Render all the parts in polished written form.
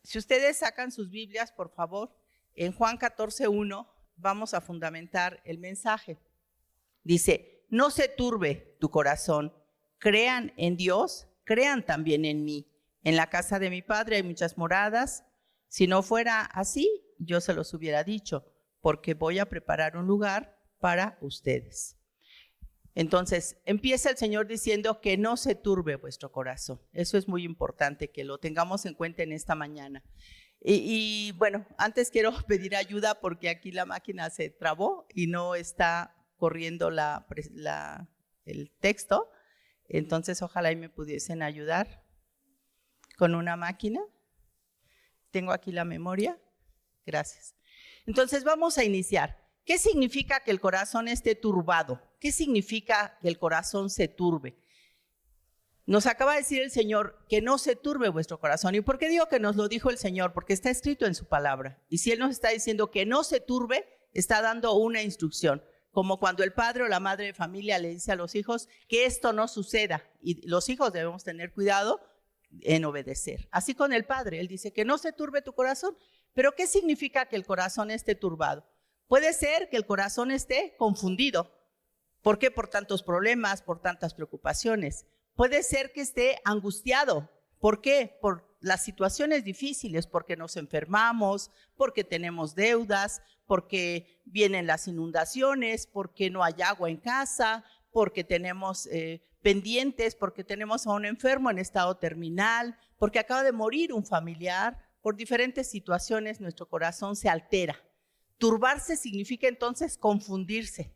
Si ustedes sacan sus Biblias, por favor, en Juan 14:1 vamos a fundamentar el mensaje. Dice, no se turbe tu corazón, crean en Dios, crean también en mí. En la casa de mi Padre hay muchas moradas. Si no fuera así, yo se los hubiera dicho, porque voy a preparar un lugar para ustedes. Entonces, empieza el Señor diciendo que no se turbe vuestro corazón. Eso es muy importante que lo tengamos en cuenta en esta mañana. Y bueno, antes quiero pedir ayuda porque aquí la máquina se trabó y no está corriendo el texto. Entonces, ojalá y me pudiesen ayudar con una máquina. Tengo aquí la memoria. Gracias. Entonces, vamos a iniciar. ¿Qué significa que el corazón esté turbado? ¿Qué significa que el corazón se turbe? Nos acaba de decir el Señor que no se turbe vuestro corazón. ¿Y por qué digo que nos lo dijo el Señor? Porque está escrito en su palabra. Y si Él nos está diciendo que no se turbe, está dando una instrucción. Como cuando el padre o la madre de familia le dice a los hijos que esto no suceda. Y los hijos debemos tener cuidado en obedecer. Así con el Padre. Él dice que no se turbe tu corazón. ¿Pero qué significa que el corazón esté turbado? Puede ser que el corazón esté confundido. ¿Por qué? Por tantos problemas, por tantas preocupaciones. Puede ser que esté angustiado. ¿Por qué? Por las situaciones difíciles, porque nos enfermamos, porque tenemos deudas, porque vienen las inundaciones, porque no hay agua en casa, porque tenemos pendientes, porque tenemos a un enfermo en estado terminal, porque acaba de morir un familiar. Por diferentes situaciones nuestro corazón se altera. Turbarse significa entonces confundirse.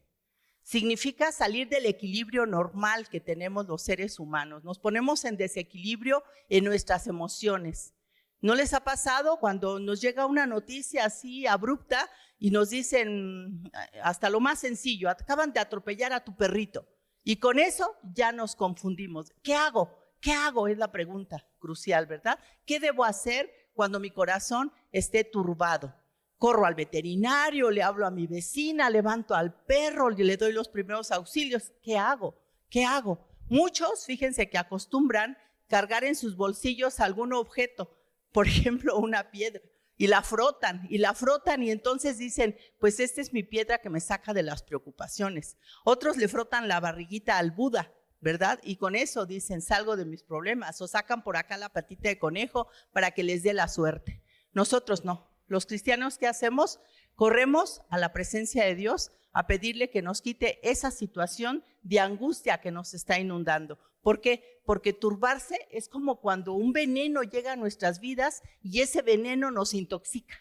Significa salir del equilibrio normal que tenemos los seres humanos. Nos ponemos en desequilibrio en nuestras emociones. ¿No les ha pasado cuando nos llega una noticia así abrupta y nos dicen hasta lo más sencillo, acaban de atropellar a tu perrito? Y con eso ya nos confundimos. ¿Qué hago? ¿Qué hago? Es la pregunta crucial, ¿verdad? ¿Qué debo hacer cuando mi corazón esté turbado? Corro al veterinario, le hablo a mi vecina, levanto al perro, le doy los primeros auxilios. ¿Qué hago? ¿Qué hago? Muchos, fíjense que acostumbran cargar en sus bolsillos algún objeto, por ejemplo, una piedra, y la frotan, y entonces dicen, pues esta es mi piedra que me saca de las preocupaciones. Otros le frotan la barriguita al Buda, ¿verdad? Y con eso dicen, salgo de mis problemas, o sacan por acá la patita de conejo para que les dé la suerte. Nosotros no. Los cristianos, ¿qué hacemos? Corremos a la presencia de Dios a pedirle que nos quite esa situación de angustia que nos está inundando. ¿Por qué? Porque turbarse es como cuando un veneno llega a nuestras vidas y ese veneno nos intoxica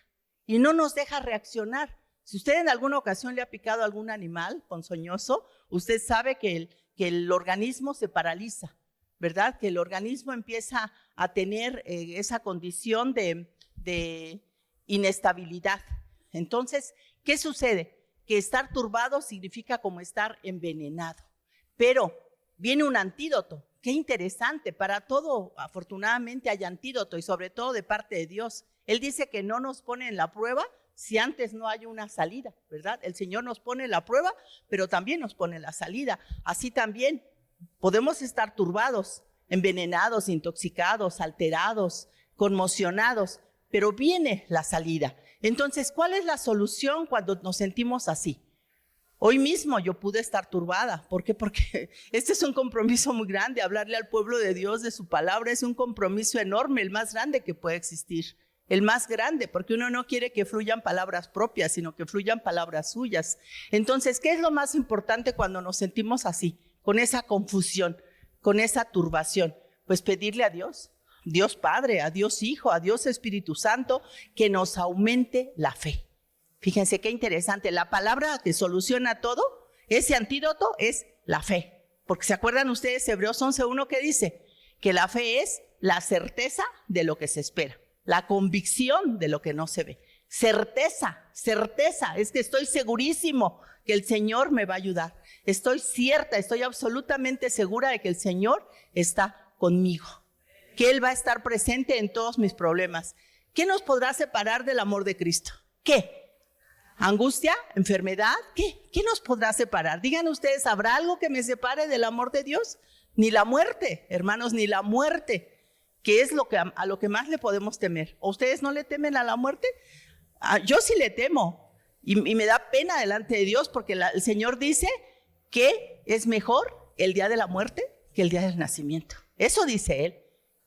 y no nos deja reaccionar. Si usted en alguna ocasión le ha picado a algún animal ponzoñoso, usted sabe que el organismo se paraliza, ¿verdad? Que el organismo empieza a tener esa condición de inestabilidad. Entonces, ¿qué sucede? Que estar turbado significa como estar envenenado. Pero viene un antídoto. Qué interesante. Para todo, afortunadamente, hay antídoto y sobre todo de parte de Dios. Él dice que no nos pone en la prueba si antes no hay una salida, ¿verdad? El Señor nos pone la prueba, pero también nos pone la salida. Así también podemos estar turbados, envenenados, intoxicados, alterados, conmocionados, pero viene la salida. Entonces, ¿cuál es la solución cuando nos sentimos así? Hoy mismo yo pude estar turbada. ¿Por qué? Porque este es un compromiso muy grande. Hablarle al pueblo de Dios de su palabra es un compromiso enorme, el más grande que puede existir. El más grande, porque uno no quiere que fluyan palabras propias, sino que fluyan palabras suyas. Entonces, ¿qué es lo más importante cuando nos sentimos así? Con esa confusión, con esa turbación. Pues pedirle a Dios. Dios Padre, a Dios Hijo, a Dios Espíritu Santo, que nos aumente la fe. Fíjense qué interesante, la palabra que soluciona todo, ese antídoto es la fe. Porque ¿se acuerdan ustedes Hebreos 11:1 que dice? Que la fe es la certeza de lo que se espera, la convicción de lo que no se ve. Certeza, es que estoy segurísimo que el Señor me va a ayudar. Estoy cierta, estoy absolutamente segura de que el Señor está conmigo, que Él va a estar presente en todos mis problemas. ¿Qué nos podrá separar del amor de Cristo? ¿Qué? ¿Angustia? ¿Enfermedad? ¿Qué nos podrá separar? Digan ustedes, ¿habrá algo que me separe del amor de Dios? Ni la muerte, hermanos, ni la muerte. que es a lo que más le podemos temer. ¿O ustedes no le temen a la muerte? Yo sí le temo y me da pena delante de Dios porque el Señor dice que es mejor el día de la muerte que el día del nacimiento. Eso dice Él.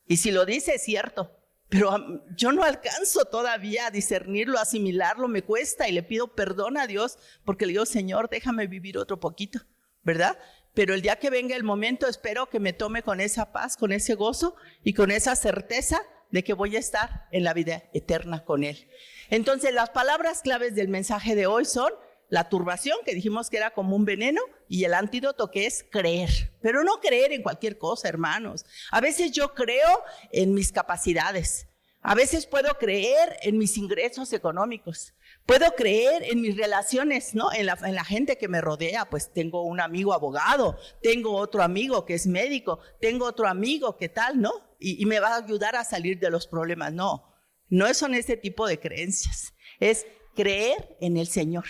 Y si lo dice es cierto, pero yo no alcanzo todavía a discernirlo, a asimilarlo, me cuesta y le pido perdón a Dios porque le digo, Señor, déjame vivir otro poquito, ¿verdad? Pero el día que venga el momento espero que me tome con esa paz, con ese gozo y con esa certeza de que voy a estar en la vida eterna con Él. Entonces, las palabras claves del mensaje de hoy son la turbación, que dijimos que era como un veneno, y el antídoto, que es creer. Pero no creer en cualquier cosa, hermanos. A veces yo creo en mis capacidades. A veces puedo creer en mis ingresos económicos. Puedo creer en mis relaciones, ¿no? En la gente que me rodea. Pues tengo un amigo abogado, tengo otro amigo que es médico, tengo otro amigo que tal, ¿no? Y me va a ayudar a salir de los problemas. No son ese tipo de creencias. Es creer en el Señor.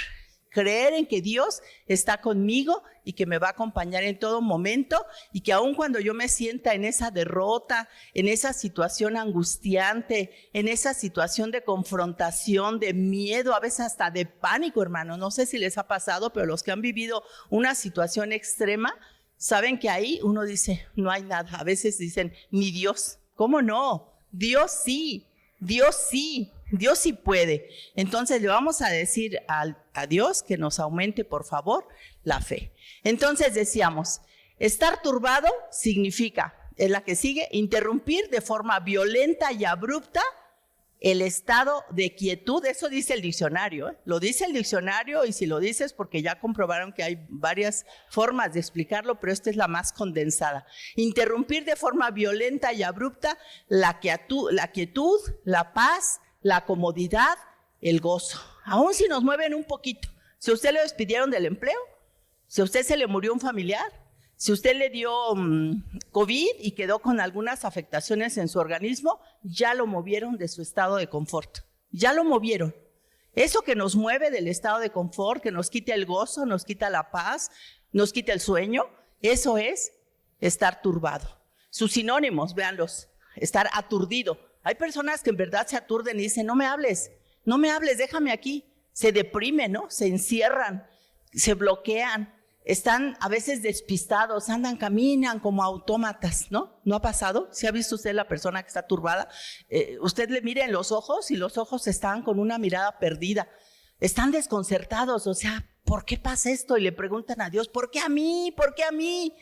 Creer en que Dios está conmigo y que me va a acompañar en todo momento y que aun cuando yo me sienta en esa derrota, en esa situación angustiante, en esa situación de confrontación, de miedo, a veces hasta de pánico, hermano, no sé si les ha pasado, pero los que han vivido una situación extrema, saben que ahí uno dice, no hay nada. A veces dicen, ni Dios. ¿Cómo no? Dios sí. Dios sí puede. Entonces le vamos a decir a Dios que nos aumente, por favor, la fe. Entonces decíamos, estar turbado significa, es la que sigue, interrumpir de forma violenta y abrupta el estado de quietud. Eso dice el diccionario, ¿eh? Lo dice el diccionario, y si lo dices porque ya comprobaron que hay varias formas de explicarlo, pero esta es la más condensada. Interrumpir de forma violenta y abrupta la quietud, la paz, la comodidad, el gozo. Aún si nos mueven un poquito. Si a usted le despidieron del empleo, si a usted se le murió un familiar, si usted le dio COVID y quedó con algunas afectaciones en su organismo, ya lo movieron de su estado de confort. Ya lo movieron. Eso que nos mueve del estado de confort, que nos quita el gozo, nos quita la paz, nos quita el sueño, eso es estar turbado. Sus sinónimos, véanlos, estar aturdido. Hay personas que en verdad se aturden y dicen, no me hables, déjame aquí. Se deprimen, ¿no? Se encierran, se bloquean. Están a veces despistados, caminan como autómatas, ¿no? ¿No ha pasado? ¿Sí ha visto usted la persona que está turbada? Usted le mira en los ojos y los ojos están con una mirada perdida. Están desconcertados, o sea, ¿por qué pasa esto? Y le preguntan a Dios, ¿por qué a mí? ¿Por qué a mí?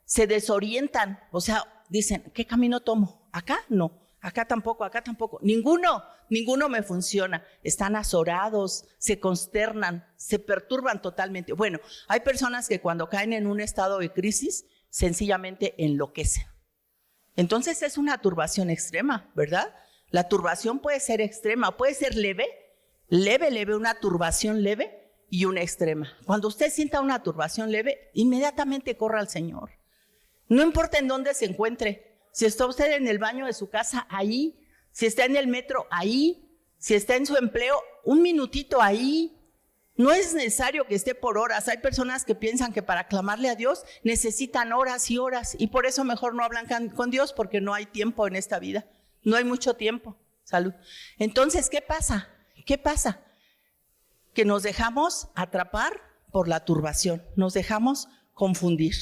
Se desorientan, o sea, dicen, ¿qué camino tomo? ¿Acá? No. Acá tampoco, ninguno me funciona. Están azorados, se consternan, se perturban totalmente. Bueno, hay personas que cuando caen en un estado de crisis, sencillamente enloquecen. Entonces es una turbación extrema, ¿verdad? La turbación puede ser extrema, puede ser leve, una turbación leve y una extrema. Cuando usted sienta una turbación leve, inmediatamente corra al Señor. No importa en dónde se encuentre. Si está usted en el baño de su casa, ahí. Si está en el metro, ahí. Si está en su empleo, un minutito ahí. No es necesario que esté por horas. Hay personas que piensan que para clamarle a Dios necesitan horas y horas, y por eso mejor no hablan con Dios, porque no hay tiempo en esta vida. No hay mucho tiempo. Salud. Entonces, ¿qué pasa? Que nos dejamos atrapar por la turbación. Nos dejamos confundir.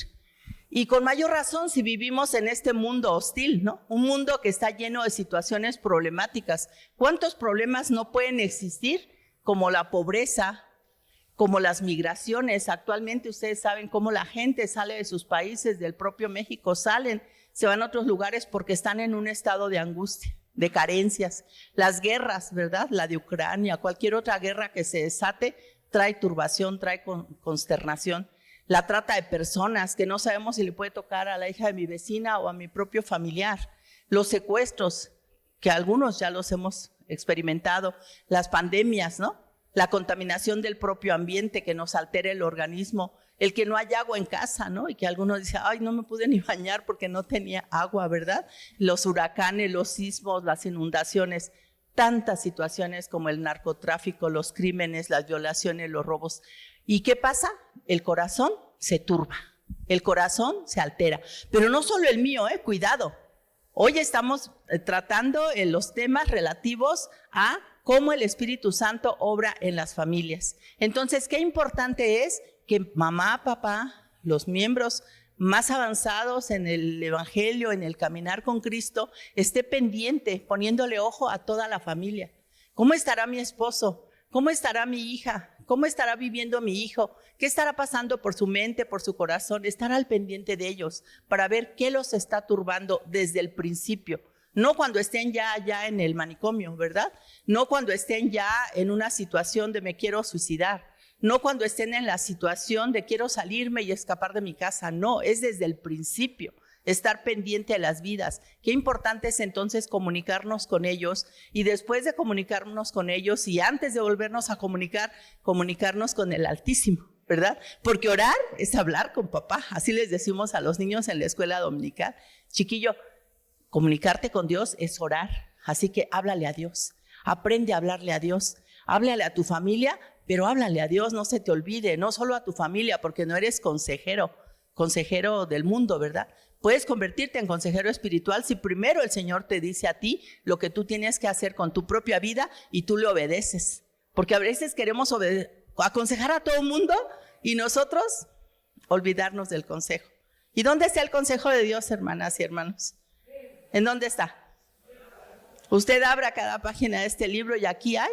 Y con mayor razón si vivimos en este mundo hostil, ¿no? Un mundo que está lleno de situaciones problemáticas. ¿Cuántos problemas no pueden existir? Como la pobreza, como las migraciones. Actualmente ustedes saben cómo la gente sale de sus países, del propio México, se van a otros lugares porque están en un estado de angustia, de carencias. Las guerras, ¿verdad? La de Ucrania, cualquier otra guerra que se desate, trae turbación, trae consternación. La trata de personas, que no sabemos si le puede tocar a la hija de mi vecina o a mi propio familiar. Los secuestros, que algunos ya los hemos experimentado. Las pandemias, ¿no? La contaminación del propio ambiente que nos altera el organismo. El que no hay agua en casa, ¿no? Y que algunos dicen, ay, no me pude ni bañar porque no tenía agua, ¿verdad? Los huracanes, los sismos, las inundaciones. Tantas situaciones como el narcotráfico, los crímenes, las violaciones, los robos. ¿Y qué pasa? El corazón se turba, el corazón se altera. Pero no solo el mío, cuidado. Hoy estamos tratando los temas relativos a cómo el Espíritu Santo obra en las familias. Entonces, qué importante es que mamá, papá, los miembros más avanzados en el Evangelio, en el caminar con Cristo, esté pendiente, poniéndole ojo a toda la familia. ¿Cómo estará mi esposo? ¿Cómo estará mi hija? ¿Cómo estará viviendo mi hijo? ¿Qué estará pasando por su mente, por su corazón? Estar al pendiente de ellos para ver qué los está turbando desde el principio. No cuando estén ya en el manicomio, ¿verdad? No cuando estén ya en una situación de me quiero suicidar. No cuando estén en la situación de quiero salirme y escapar de mi casa. No, es desde el principio. Estar pendiente de las vidas. Qué importante es entonces comunicarnos con ellos, y después de comunicarnos con ellos y antes de volvernos a comunicarnos con el Altísimo, ¿verdad? Porque orar es hablar con papá. Así les decimos a los niños en la escuela dominical. Chiquillo, comunicarte con Dios es orar. Así que háblale a Dios. Aprende a hablarle a Dios. Háblale a tu familia, pero háblale a Dios, no se te olvide. No solo a tu familia, porque no eres consejero del mundo, ¿verdad? Puedes convertirte en consejero espiritual si primero el Señor te dice a ti lo que tú tienes que hacer con tu propia vida y tú le obedeces. Porque a veces queremos aconsejar a todo el mundo y nosotros olvidarnos del consejo. ¿Y dónde está el consejo de Dios, hermanas y hermanos? ¿En dónde está? Usted abra cada página de este libro y aquí hay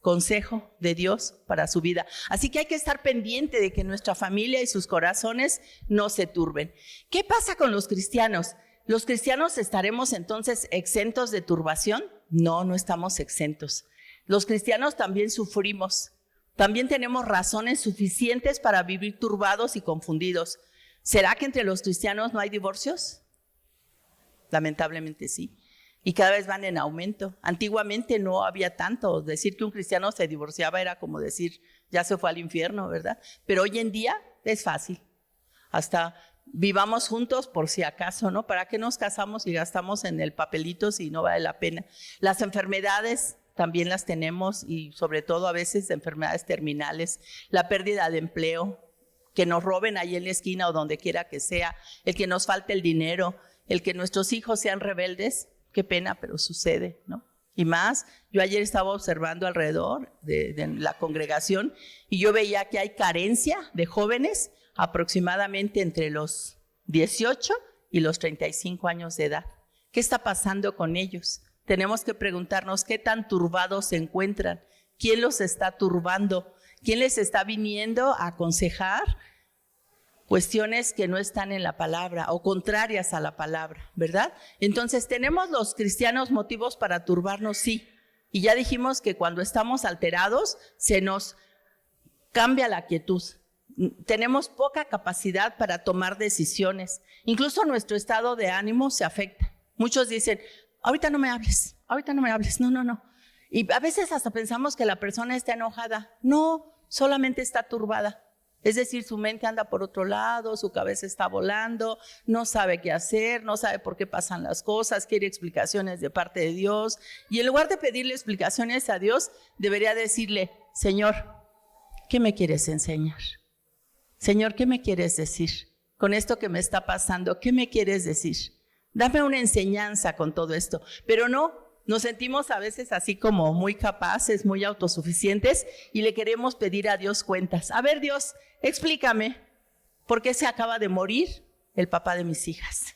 consejo de Dios para su vida. Así que hay que estar pendiente de que nuestra familia y sus corazones no se turben. ¿Qué pasa con los cristianos? ¿Los cristianos estaremos entonces exentos de turbación? No, no estamos exentos. Los cristianos también sufrimos. También tenemos razones suficientes para vivir turbados y confundidos. ¿Será que entre los cristianos no hay divorcios? Lamentablemente sí. Y cada vez van en aumento. Antiguamente no había tanto. Decir que un cristiano se divorciaba era como decir, ya se fue al infierno, ¿verdad? Pero hoy en día es fácil. Hasta vivamos juntos por si acaso, ¿no? ¿Para qué nos casamos y gastamos en el papelito si no vale la pena? Las enfermedades también las tenemos, y sobre todo a veces enfermedades terminales. La pérdida de empleo, que nos roben ahí en la esquina o donde quiera que sea, el que nos falte el dinero, el que nuestros hijos sean rebeldes. Qué pena, pero sucede, ¿no? Y más, yo ayer estaba observando alrededor de la congregación y yo veía que hay carencia de jóvenes aproximadamente entre los 18 y los 35 años de edad. ¿Qué está pasando con ellos? Tenemos que preguntarnos qué tan turbados se encuentran, quién los está turbando, quién les está viniendo a aconsejar cuestiones que no están en la palabra o contrarias a la palabra, ¿verdad? Entonces, ¿tenemos los cristianos motivos para turbarnos? Sí. Y ya dijimos que cuando estamos alterados, se nos cambia la quietud. Tenemos poca capacidad para tomar decisiones. Incluso nuestro estado de ánimo se afecta. Muchos dicen, ahorita no me hables, no. Y a veces hasta pensamos que la persona está enojada. No, solamente está turbada. Es decir, su mente anda por otro lado, su cabeza está volando, no sabe qué hacer, no sabe por qué pasan las cosas, quiere explicaciones de parte de Dios. Y en lugar de pedirle explicaciones a Dios, debería decirle, Señor, ¿qué me quieres enseñar? Señor, ¿qué me quieres decir? Con esto que me está pasando, ¿qué me quieres decir? Dame una enseñanza con todo esto. Pero no, nos sentimos a veces así como muy capaces, muy autosuficientes y le queremos pedir a Dios cuentas. A ver, Dios, explícame, ¿por qué se acaba de morir el papá de mis hijas?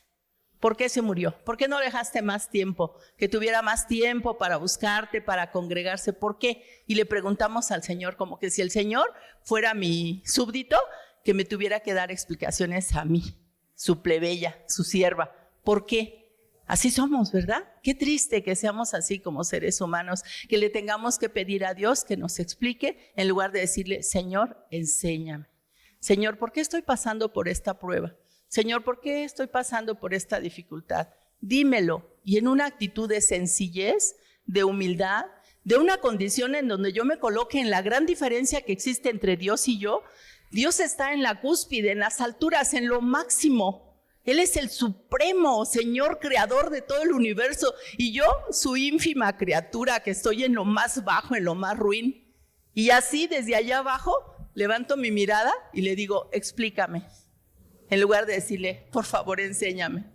¿Por qué se murió? ¿Por qué no dejaste más tiempo? Que tuviera más tiempo para buscarte, para congregarse. ¿Por qué? Y le preguntamos al Señor, como que si el Señor fuera mi súbdito, que me tuviera que dar explicaciones a mí, su plebeya, su sierva. ¿Por qué? Así somos, ¿verdad? Qué triste que seamos así como seres humanos, que le tengamos que pedir a Dios que nos explique en lugar de decirle, Señor, enséñame. Señor, ¿por qué estoy pasando por esta prueba? Señor, ¿por qué estoy pasando por esta dificultad? Dímelo. Y en una actitud de sencillez, de humildad, de una condición en donde yo me coloque en la gran diferencia que existe entre Dios y yo. Dios está en la cúspide, en las alturas, en lo máximo. Él es el supremo Señor creador de todo el universo y yo, su ínfima criatura que estoy en lo más bajo, en lo más ruin. Y así desde allá abajo levanto mi mirada y le digo, explícame. En lugar de decirle, por favor enséñame,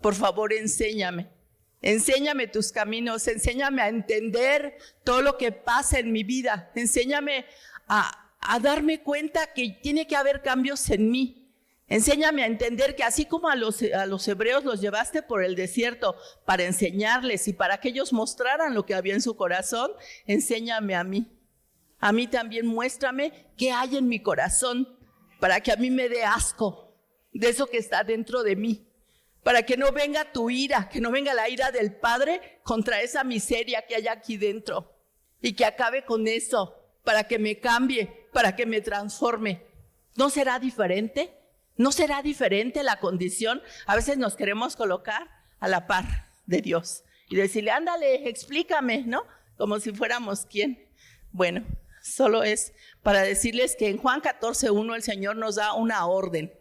por favor enséñame. Enséñame tus caminos, enséñame a entender todo lo que pasa en mi vida. Enséñame a darme cuenta que tiene que haber cambios en mí. Enséñame a entender que así como a los hebreos los llevaste por el desierto para enseñarles y para que ellos mostraran lo que había en su corazón, enséñame a mí. A mí también muéstrame qué hay en mi corazón para que a mí me dé asco de eso que está dentro de mí. Para que no venga tu ira, que no venga la ira del Padre contra esa miseria que hay aquí dentro. Y que acabe con eso, para que me cambie, para que me transforme. ¿No será diferente? ¿No será diferente la condición? A veces nos queremos colocar a la par de Dios y decirle, ándale, explícame, ¿no? Como si fuéramos quién. Bueno, solo es para decirles que en Juan 14:1 el Señor nos da una orden.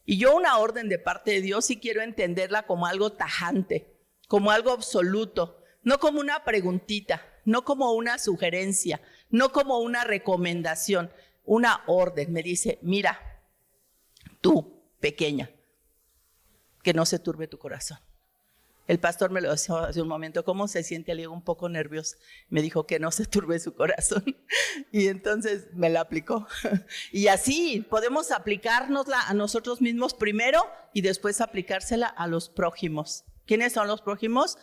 Y yo una orden de parte de Dios sí quiero entenderla como algo tajante, como algo absoluto, no como una preguntita, no como una sugerencia, no como una recomendación, una orden. Me dice, mira, tú, pequeña, que no se turbe tu corazón. El pastor me lo decía hace un momento, ¿cómo se siente? Le digo, un poco nervioso. Me dijo que no se turbe su corazón. Y entonces me la aplicó. Y así podemos aplicárnosla a nosotros mismos primero y después aplicársela a los prójimos. ¿Quiénes son los prójimos?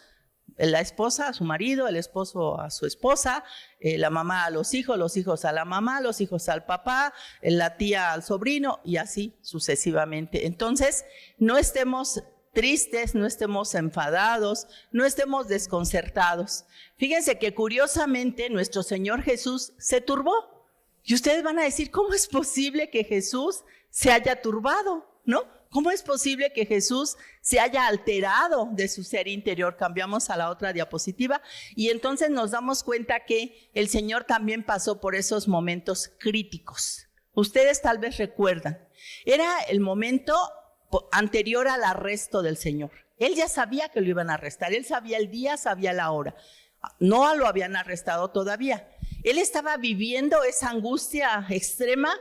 La esposa a su marido, el esposo a su esposa, la mamá a los hijos a la mamá, los hijos al papá, la tía al sobrino y así sucesivamente. Entonces, no estemos tristes, no estemos enfadados, no estemos desconcertados. Fíjense que curiosamente nuestro Señor Jesús se turbó. Y ustedes van a decir, ¿cómo es posible que Jesús se haya turbado? ¿No? ¿Cómo es posible que Jesús se haya alterado de su ser interior? Cambiamos a la otra diapositiva y entonces nos damos cuenta que el Señor también pasó por esos momentos críticos. Ustedes tal vez recuerdan, era el momento anterior al arresto del Señor. Él ya sabía que lo iban a arrestar, él sabía el día, sabía la hora. No lo habían arrestado todavía. Él estaba viviendo esa angustia extrema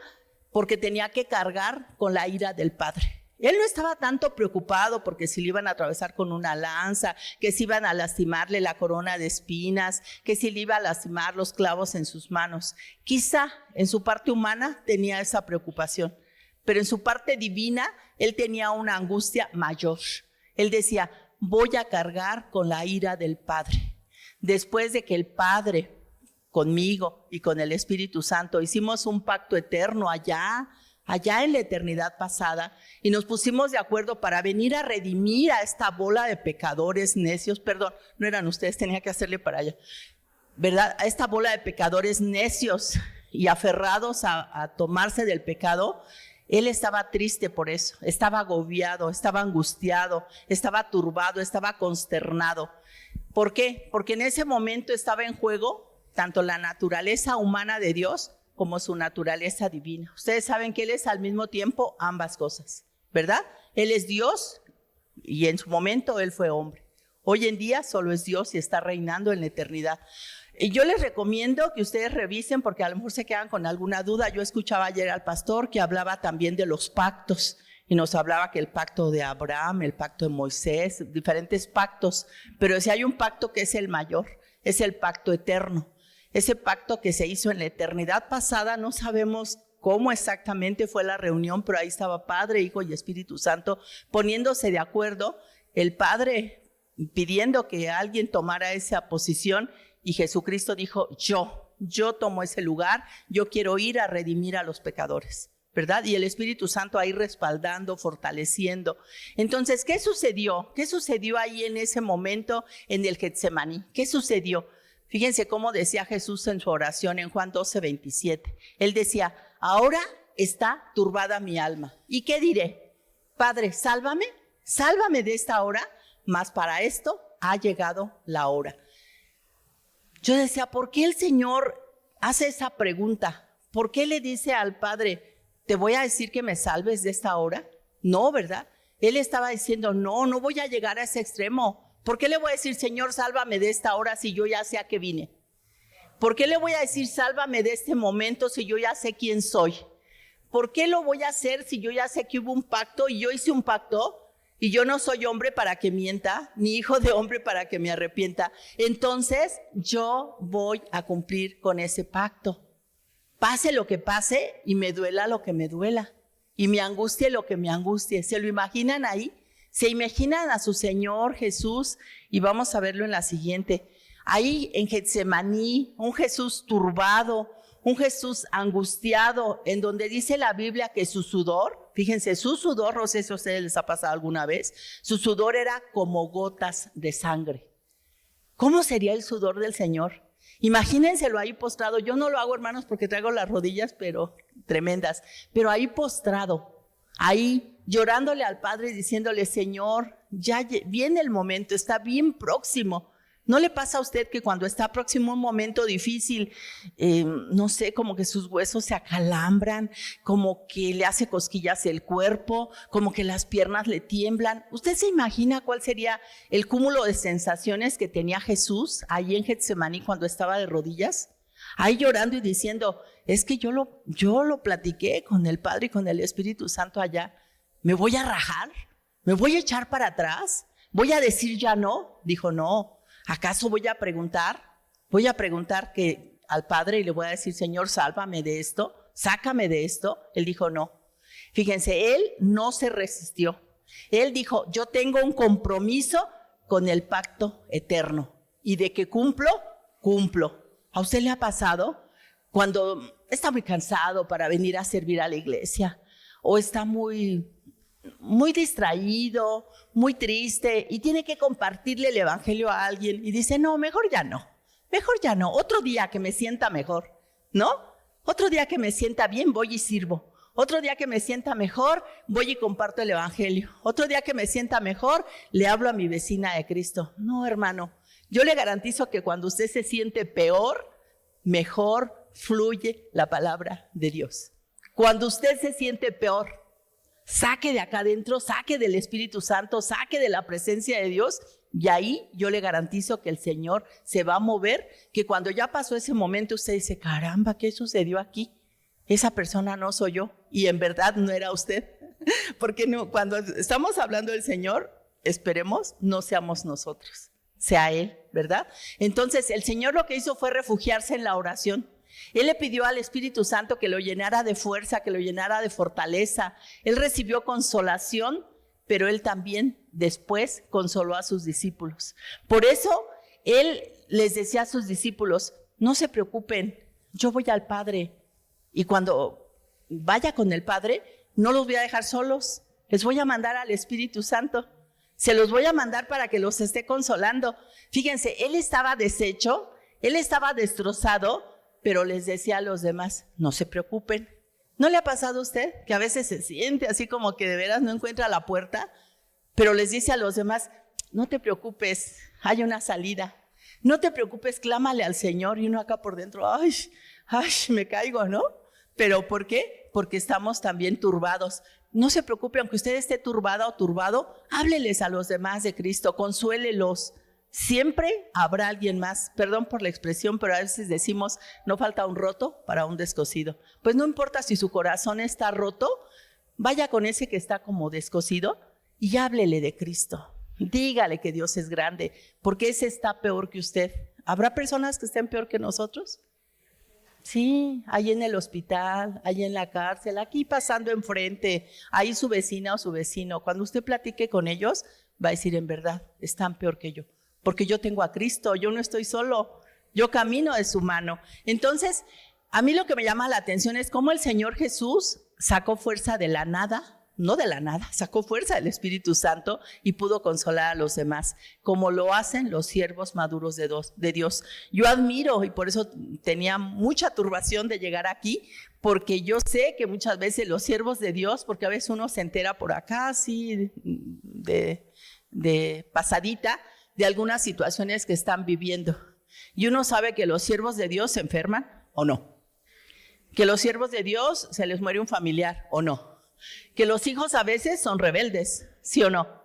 porque tenía que cargar con la ira del Padre. Él no estaba tanto preocupado porque si le iban a atravesar con una lanza, que si iban a lastimarle la corona de espinas, que si le iba a lastimar los clavos en sus manos. Quizá en su parte humana tenía esa preocupación, pero en su parte divina él tenía una angustia mayor. Él decía, voy a cargar con la ira del Padre. Después de que el Padre conmigo y con el Espíritu Santo hicimos un pacto eterno allá en la eternidad pasada y nos pusimos de acuerdo para venir a redimir a esta bola de pecadores necios, perdón, no eran ustedes, tenía que hacerle para allá, ¿verdad? A esta bola de pecadores necios y aferrados a tomarse del pecado. Él estaba triste por eso, estaba agobiado, estaba angustiado, estaba turbado, estaba consternado. ¿Por qué? Porque en ese momento estaba en juego tanto la naturaleza humana de Dios como su naturaleza divina. Ustedes saben que Él es al mismo tiempo ambas cosas, ¿verdad? Él es Dios y en su momento Él fue hombre. Hoy en día solo es Dios y está reinando en la eternidad. Y yo les recomiendo que ustedes revisen porque a lo mejor se quedan con alguna duda. Yo escuchaba ayer al pastor que hablaba también de los pactos y nos hablaba que el pacto de Abraham, el pacto de Moisés, diferentes pactos, pero si hay un pacto que es el mayor, es el pacto eterno. Ese pacto que se hizo en la eternidad pasada, no sabemos cómo exactamente fue la reunión, pero ahí estaba Padre, Hijo y Espíritu Santo poniéndose de acuerdo, el Padre pidiendo que alguien tomara esa posición y Jesucristo dijo, yo tomo ese lugar, yo quiero ir a redimir a los pecadores, ¿verdad? Y el Espíritu Santo ahí respaldando, fortaleciendo. Entonces, ¿qué sucedió? ¿Qué sucedió ahí en ese momento en el Getsemaní? ¿Qué sucedió? Fíjense cómo decía Jesús en su oración en Juan 12:27. Él decía, ahora está turbada mi alma. ¿Y qué diré? Padre, sálvame de esta hora, mas para esto ha llegado la hora. Yo decía, ¿por qué el Señor hace esa pregunta? ¿Por qué le dice al Padre, te voy a decir que me salves de esta hora? No, ¿verdad? Él estaba diciendo, no voy a llegar a ese extremo. ¿Por qué le voy a decir, Señor, sálvame de esta hora si yo ya sé a qué vine? ¿Por qué le voy a decir, sálvame de este momento si yo ya sé quién soy? ¿Por qué lo voy a hacer si yo ya sé que hubo un pacto y yo hice un pacto y yo no soy hombre para que mienta, ni hijo de hombre para que me arrepienta. Entonces yo voy a cumplir con ese pacto. Pase lo que pase y me duela lo que me duela y me angustie lo que me angustie. ¿Se lo imaginan ahí? ¿Se imaginan a su Señor Jesús? Y vamos a verlo en la siguiente. Ahí en Getsemaní, un Jesús turbado, un Jesús angustiado, en donde dice la Biblia que su sudor, fíjense, su sudor, no sé si a ustedes les ha pasado alguna vez, su sudor era como gotas de sangre. ¿Cómo sería el sudor del Señor? Imagínenselo ahí postrado. Yo no lo hago, hermanos, porque traigo las rodillas, pero tremendas. Pero ahí postrado, ahí llorándole al Padre y diciéndole, Señor, ya viene el momento, está bien próximo. ¿No le pasa a usted que cuando está próximo un momento difícil, no sé, como que sus huesos se acalambran, como que le hace cosquillas el cuerpo, como que las piernas le tiemblan? ¿Usted se imagina cuál sería el cúmulo de sensaciones que tenía Jesús ahí en Getsemaní cuando estaba de rodillas? Ahí llorando y diciendo, es que yo lo platiqué con el Padre y con el Espíritu Santo allá. ¿Me voy a rajar? ¿Me voy a echar para atrás? ¿Voy a decir ya no? Dijo, no. ¿Acaso voy a preguntar que al Padre y le voy a decir, Señor, sálvame de esto, sácame de esto? Él dijo, no. Fíjense, él no se resistió. Él dijo, yo tengo un compromiso con el pacto eterno y de que cumplo. ¿A usted le ha pasado cuando está muy cansado para venir a servir a la iglesia o está muy distraído, muy triste y tiene que compartirle el evangelio a alguien y dice, no, mejor ya no, otro día que me sienta mejor, ¿no? Otro día que me sienta bien voy y sirvo, otro día que me sienta mejor voy y comparto el evangelio, otro día que me sienta mejor le hablo a mi vecina de Cristo. No, hermano, yo le garantizo que cuando usted se siente peor, mejor fluye la palabra de Dios. Cuando usted se siente peor, saque de acá adentro, saque del Espíritu Santo, saque de la presencia de Dios y ahí yo le garantizo que el Señor se va a mover, que cuando ya pasó ese momento usted dice, caramba, ¿qué sucedió aquí? Esa persona no soy yo y en verdad no era usted. Porque no, cuando estamos hablando del Señor, esperemos no seamos nosotros, sea Él, ¿verdad? Entonces el Señor lo que hizo fue refugiarse en la oración. Él le pidió al Espíritu Santo que lo llenara de fuerza, que lo llenara de fortaleza. Él recibió consolación, pero él también después consoló a sus discípulos. Por eso él les decía a sus discípulos, no se preocupen, yo voy al Padre y cuando vaya con el Padre no los voy a dejar solos, les voy a mandar al Espíritu Santo. Se los voy a mandar para que los esté consolando. Fíjense, él estaba deshecho, él estaba destrozado, pero les decía a los demás, no se preocupen. ¿No le ha pasado a usted que a veces se siente así como que de veras no encuentra la puerta? Pero les dice a los demás, no te preocupes, hay una salida. No te preocupes, clámale al Señor. Y uno acá por dentro, ay, me caigo, ¿no? ¿Pero por qué? Porque estamos también turbados. No se preocupe, aunque usted esté turbada o turbado, hábleles a los demás de Cristo, consuélelos. Siempre habrá alguien más, perdón por la expresión, pero a veces decimos, no falta un roto para un descosido. Pues no importa si su corazón está roto, vaya con ese que está como descosido y háblele de Cristo. Dígale que Dios es grande, porque ese está peor que usted. ¿Habrá personas que estén peor que nosotros? Sí, ahí en el hospital, ahí en la cárcel, aquí pasando enfrente, ahí su vecina o su vecino. Cuando usted platique con ellos, va a decir, en verdad, están peor que yo. Porque yo tengo a Cristo, yo no estoy solo, yo camino de su mano. Entonces, a mí lo que me llama la atención es cómo el Señor Jesús sacó fuerza de la nada, no de la nada, sacó fuerza del Espíritu Santo y pudo consolar a los demás, como lo hacen los siervos maduros de Dios. Yo admiro y por eso tenía mucha turbación de llegar aquí, porque yo sé que muchas veces los siervos de Dios, porque a veces uno se entera por acá, así de pasadita, de algunas situaciones que están viviendo. Y uno sabe que los siervos de Dios se enferman o no. Que los siervos de Dios se les muere un familiar o no. Que los hijos a veces son rebeldes, ¿sí o no?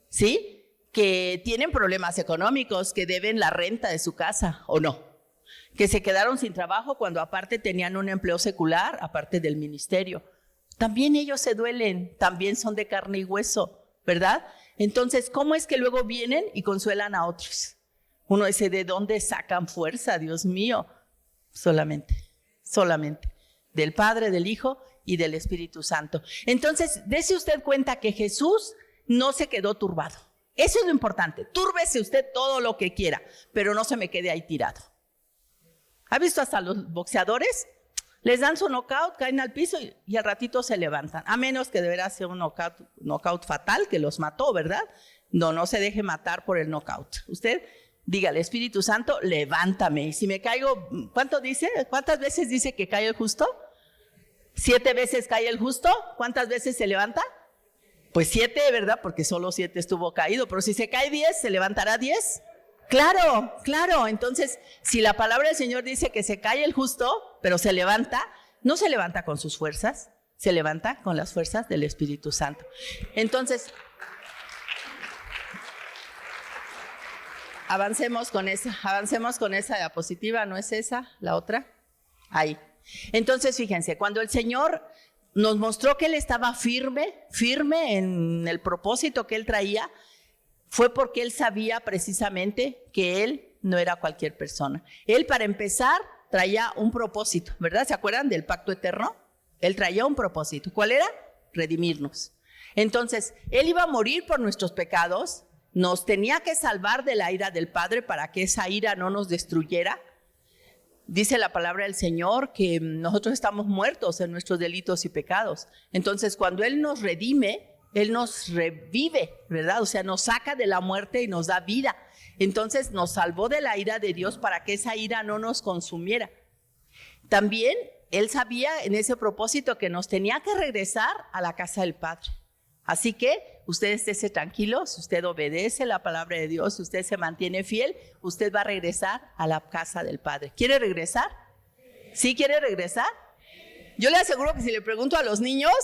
¿Sí? Que tienen problemas económicos, que deben la renta de su casa o no. Que se quedaron sin trabajo cuando aparte tenían un empleo secular, aparte del ministerio. También ellos se duelen, también son de carne y hueso. ¿verdad? Entonces, ¿cómo es que luego vienen y consuelan a otros? Uno dice, ¿de dónde sacan fuerza, Dios mío? Solamente del Padre, del Hijo y del Espíritu Santo. Entonces, dése usted cuenta que Jesús no se quedó turbado. Eso es lo importante. Túrbese usted todo lo que quiera, pero no se me quede ahí tirado. ¿Ha visto hasta los boxeadores? Les dan su knockout, caen al piso y al ratito se levantan. A menos que deberá ser un knockout fatal que los mató, ¿verdad? No se deje matar por el knockout. Usted dígale, Espíritu Santo, levántame. Y si me caigo, ¿cuántas veces dice que cae el justo? 7 veces cae el justo. ¿Cuántas veces se levanta? Pues 7, ¿verdad? Porque solo 7 estuvo caído. Pero si se cae 10, ¿se levantará 10? Claro. Entonces, si la palabra del Señor dice que se cae el justo, pero se levanta, no se levanta con sus fuerzas, se levanta con las fuerzas del Espíritu Santo. Entonces, avancemos con esa diapositiva, ¿no es esa? La otra, ahí. Entonces, fíjense, cuando el Señor nos mostró que Él estaba firme en el propósito que Él traía, fue porque Él sabía precisamente que Él no era cualquier persona. Él, para empezar, traía un propósito, ¿verdad? ¿Se acuerdan del pacto eterno? Él traía un propósito. ¿Cuál era? Redimirnos. Entonces, Él iba a morir por nuestros pecados, nos tenía que salvar de la ira del Padre para que esa ira no nos destruyera. Dice la palabra del Señor que nosotros estamos muertos en nuestros delitos y pecados. Entonces, cuando Él nos redime, Él nos revive, ¿verdad? O sea, nos saca de la muerte y nos da vida. Entonces, nos salvó de la ira de Dios para que esa ira no nos consumiera. También Él sabía en ese propósito que nos tenía que regresar a la casa del Padre. Así que usted estése tranquilo, si usted obedece la palabra de Dios, si usted se mantiene fiel, usted va a regresar a la casa del Padre. ¿Quiere regresar? ¿Sí quiere regresar? Yo le aseguro que si le pregunto a los niños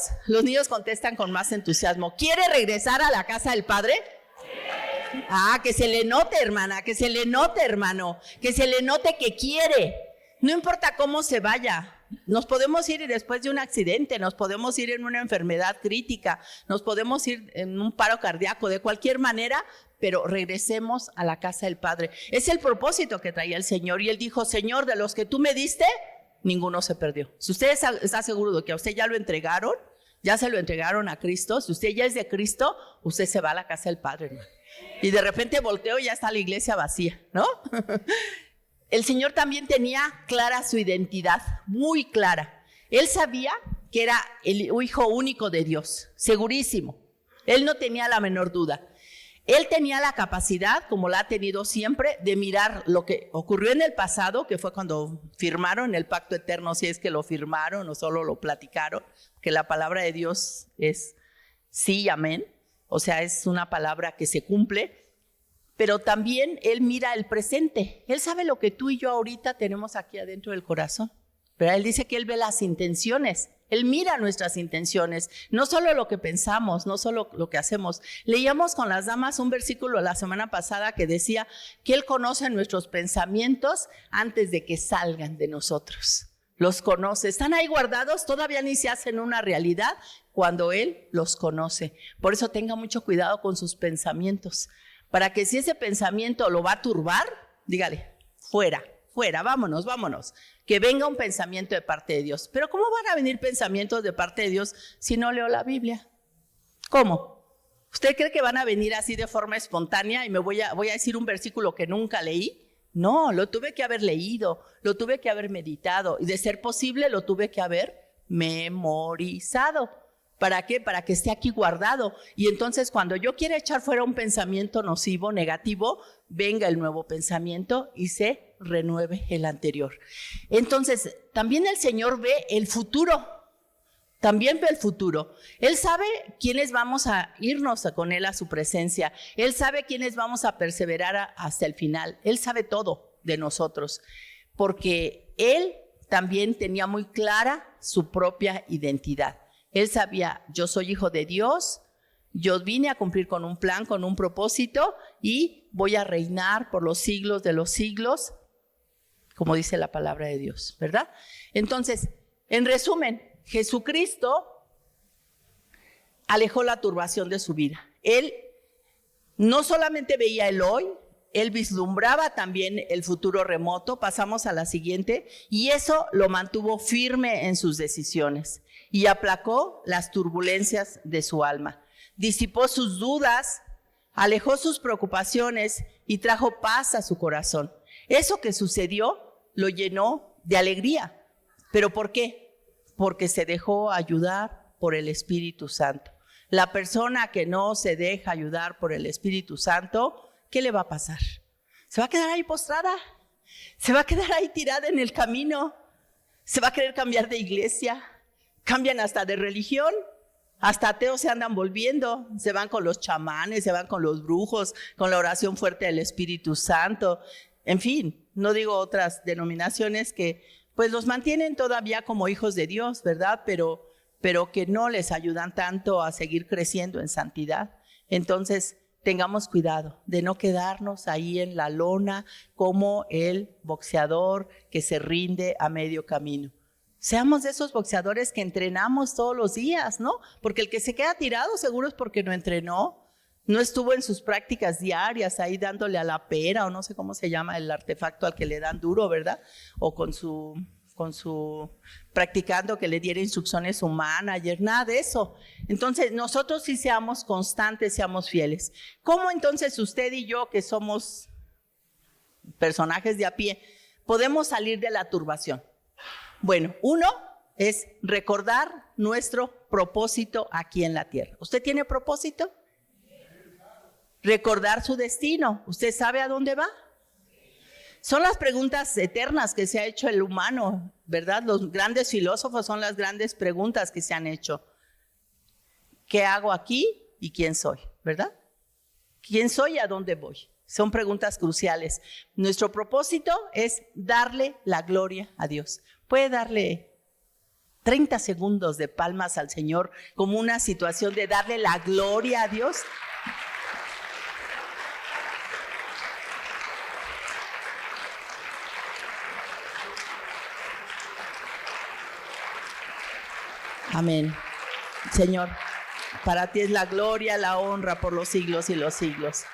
contestan con más entusiasmo. ¿Quiere regresar a la casa del Padre? Sí. Que se le note, hermana, que se le note, hermano, que se le note que quiere. No importa cómo se vaya. Nos podemos ir después de un accidente, nos podemos ir en una enfermedad crítica, nos podemos ir en un paro cardíaco, de cualquier manera, pero regresemos a la casa del Padre. Es el propósito que traía el Señor. Y Él dijo, Señor, de los que tú me diste, ninguno se perdió. Si usted está seguro de que a usted ya lo entregaron, ya se lo entregaron a Cristo, si usted ya es de Cristo, usted se va a la casa del Padre, hermano. Y de repente volteo y ya está la iglesia vacía, ¿no? El Señor también tenía clara su identidad, muy clara. Él sabía que era el Hijo único de Dios, segurísimo. Él no tenía la menor duda. Él tenía la capacidad, como la ha tenido siempre, de mirar lo que ocurrió en el pasado, que fue cuando firmaron el pacto eterno, si es que lo firmaron o solo lo platicaron, que la palabra de Dios es sí y amén, o sea, es una palabra que se cumple, pero también Él mira el presente. Él sabe lo que tú y yo ahorita tenemos aquí adentro del corazón, pero Él dice que Él ve las intenciones. Él mira nuestras intenciones, no solo lo que pensamos, no solo lo que hacemos. Leíamos con las damas un versículo la semana pasada que decía que Él conoce nuestros pensamientos antes de que salgan de nosotros. Los conoce, están ahí guardados, todavía ni se hacen una realidad cuando Él los conoce. Por eso tenga mucho cuidado con sus pensamientos, para que si ese pensamiento lo va a turbar, dígale, fuera, vámonos. Que venga un pensamiento de parte de Dios. Pero ¿cómo van a venir pensamientos de parte de Dios si no leo la Biblia? ¿Cómo? ¿Usted cree que van a venir así de forma espontánea y me voy a decir un versículo que nunca leí? No, lo tuve que haber leído, lo tuve que haber meditado y de ser posible lo tuve que haber memorizado. ¿Para qué? Para que esté aquí guardado. Y entonces cuando yo quiera echar fuera un pensamiento nocivo, negativo, venga el nuevo pensamiento y se renueve el anterior. Entonces, también el Señor ve el futuro. También ve el futuro. Él sabe quiénes vamos a irnos con Él a su presencia. Él sabe quiénes vamos a perseverar hasta el final. Él sabe todo de nosotros, porque Él también tenía muy clara su propia identidad. Él sabía, yo soy hijo de Dios, yo vine a cumplir con un plan, con un propósito y voy a reinar por los siglos de los siglos, como dice la palabra de Dios, ¿verdad? Entonces, en resumen, Jesucristo alejó la turbación de su vida. Él no solamente veía el hoy, él vislumbraba también el futuro remoto. Pasamos a la siguiente. Y eso lo mantuvo firme en sus decisiones y aplacó las turbulencias de su alma. Disipó sus dudas, alejó sus preocupaciones y trajo paz a su corazón. Eso que sucedió lo llenó de alegría. ¿Pero por qué? Porque se dejó ayudar por el Espíritu Santo. La persona que no se deja ayudar por el Espíritu Santo, ¿qué le va a pasar? ¿Se va a quedar ahí postrada? ¿Se va a quedar ahí tirada en el camino? ¿Se va a querer cambiar de iglesia? ¿Cambian hasta de religión? Hasta ateos se andan volviendo, se van con los chamanes, se van con los brujos, con la oración fuerte del Espíritu Santo. En fin, no digo otras denominaciones que pues los mantienen todavía como hijos de Dios, ¿verdad? Pero que no les ayudan tanto a seguir creciendo en santidad. Entonces, tengamos cuidado de no quedarnos ahí en la lona como el boxeador que se rinde a medio camino. Seamos de esos boxeadores que entrenamos todos los días, ¿no? Porque el que se queda tirado seguro es porque no entrenó, no estuvo en sus prácticas diarias ahí dándole a la pera o no sé cómo se llama el artefacto al que le dan duro, ¿verdad? O con su practicando que le diera instrucciones su manager, nada de eso. Entonces nosotros sí seamos constantes, seamos fieles. ¿Cómo entonces usted y yo, que somos personajes de a pie, podemos salir de la turbación? Bueno, uno es recordar nuestro propósito aquí en la tierra. ¿Usted tiene propósito? Recordar su destino. ¿Usted sabe a dónde va? Son las preguntas eternas que se ha hecho el humano, ¿verdad? Los grandes filósofos son las grandes preguntas que se han hecho. ¿Qué hago aquí y quién soy? ¿Verdad? ¿Quién soy y a dónde voy? Son preguntas cruciales. Nuestro propósito es darle la gloria a Dios. Puede darle 30 segundos de palmas al Señor como una situación de darle la gloria a Dios. Amén. Señor, para ti es la gloria, la honra por los siglos y los siglos.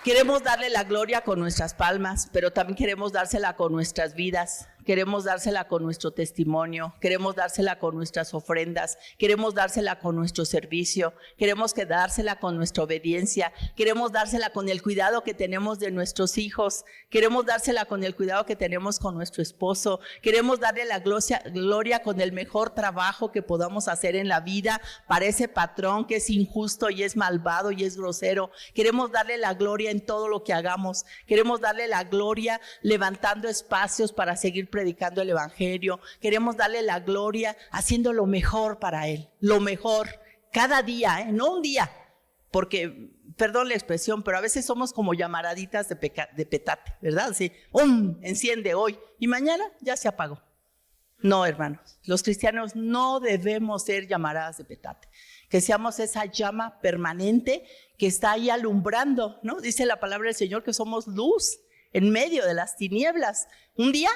Queremos darle la gloria con nuestras palmas, pero también queremos dársela con nuestras vidas. Queremos dársela con nuestro testimonio, queremos dársela con nuestras ofrendas, queremos dársela con nuestro servicio, queremos dársela con nuestra obediencia, queremos dársela con el cuidado que tenemos de nuestros hijos, queremos dársela con el cuidado que tenemos con nuestro esposo, queremos darle la gloria con el mejor trabajo que podamos hacer en la vida para ese patrón que es injusto y es malvado y es grosero. Queremos darle la gloria en todo lo que hagamos, queremos darle la gloria levantando espacios para seguir predicando el evangelio, queremos darle la gloria haciendo lo mejor para él, lo mejor, cada día, no un día, porque, perdón la expresión, pero a veces somos como llamaraditas de petate, ¿verdad? Así, enciende hoy y mañana ya se apagó. No, hermanos, los cristianos no debemos ser llamaradas de petate, que seamos esa llama permanente que está ahí alumbrando, ¿no? Dice la palabra del Señor que somos luz en medio de las tinieblas. Un día,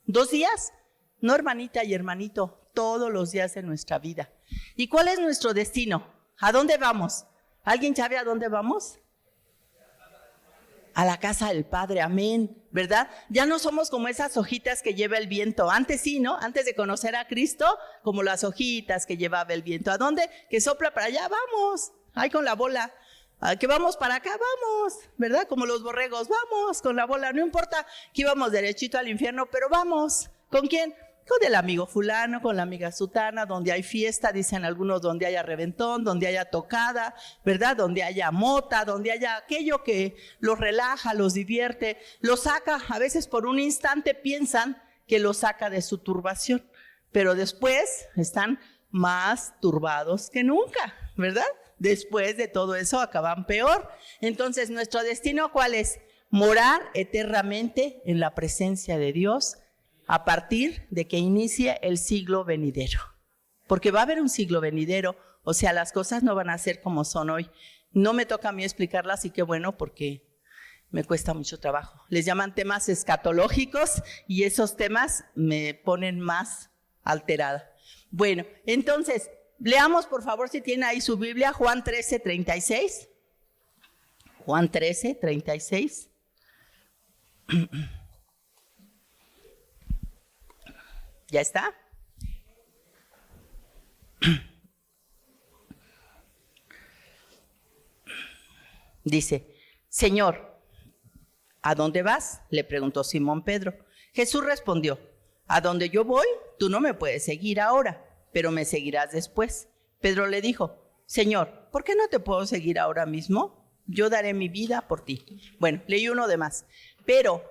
2 días, no, hermanita y hermanito, todos los días de nuestra vida. ¿Y cuál es nuestro destino? ¿A dónde vamos? ¿Alguien sabe a dónde vamos? A la casa del Padre, amén, ¿verdad? Ya no somos como esas hojitas que lleva el viento. Antes sí, ¿no? Antes de conocer a Cristo, como las hojitas que llevaba el viento. ¿A dónde? Que sopla para allá, vamos, ahí con la bola. Que vamos para acá, vamos, ¿verdad? Como los borregos, vamos con la bola, no importa que íbamos derechito al infierno, pero vamos. ¿Con quién? Con el amigo fulano, con la amiga sutana, donde hay fiesta, dicen algunos, donde haya reventón, donde haya tocada, ¿verdad? Donde haya mota, donde haya aquello que los relaja, los divierte, los saca. A veces por un instante piensan que los saca de su turbación, pero después están más turbados que nunca, ¿verdad? Después de todo eso acaban peor. Entonces, ¿nuestro destino cuál es? Morar eternamente en la presencia de Dios a partir de que inicie el siglo venidero. Porque va a haber un siglo venidero, o sea, las cosas no van a ser como son hoy. No me toca a mí explicarlas y qué bueno, porque me cuesta mucho trabajo. Les llaman temas escatológicos y esos temas me ponen más alterada. Bueno, entonces, Leamos, por favor, si tiene ahí su Biblia, Juan 13:36. Juan 13:36. ¿Ya está? Dice, Señor, ¿a dónde vas?, le preguntó Simón Pedro. Jesús respondió, a donde yo voy, tú no me puedes seguir ahora, pero me seguirás después. Pedro le dijo, Señor, ¿por qué no te puedo seguir ahora mismo? Yo daré mi vida por ti. Bueno, leí uno de más. Pero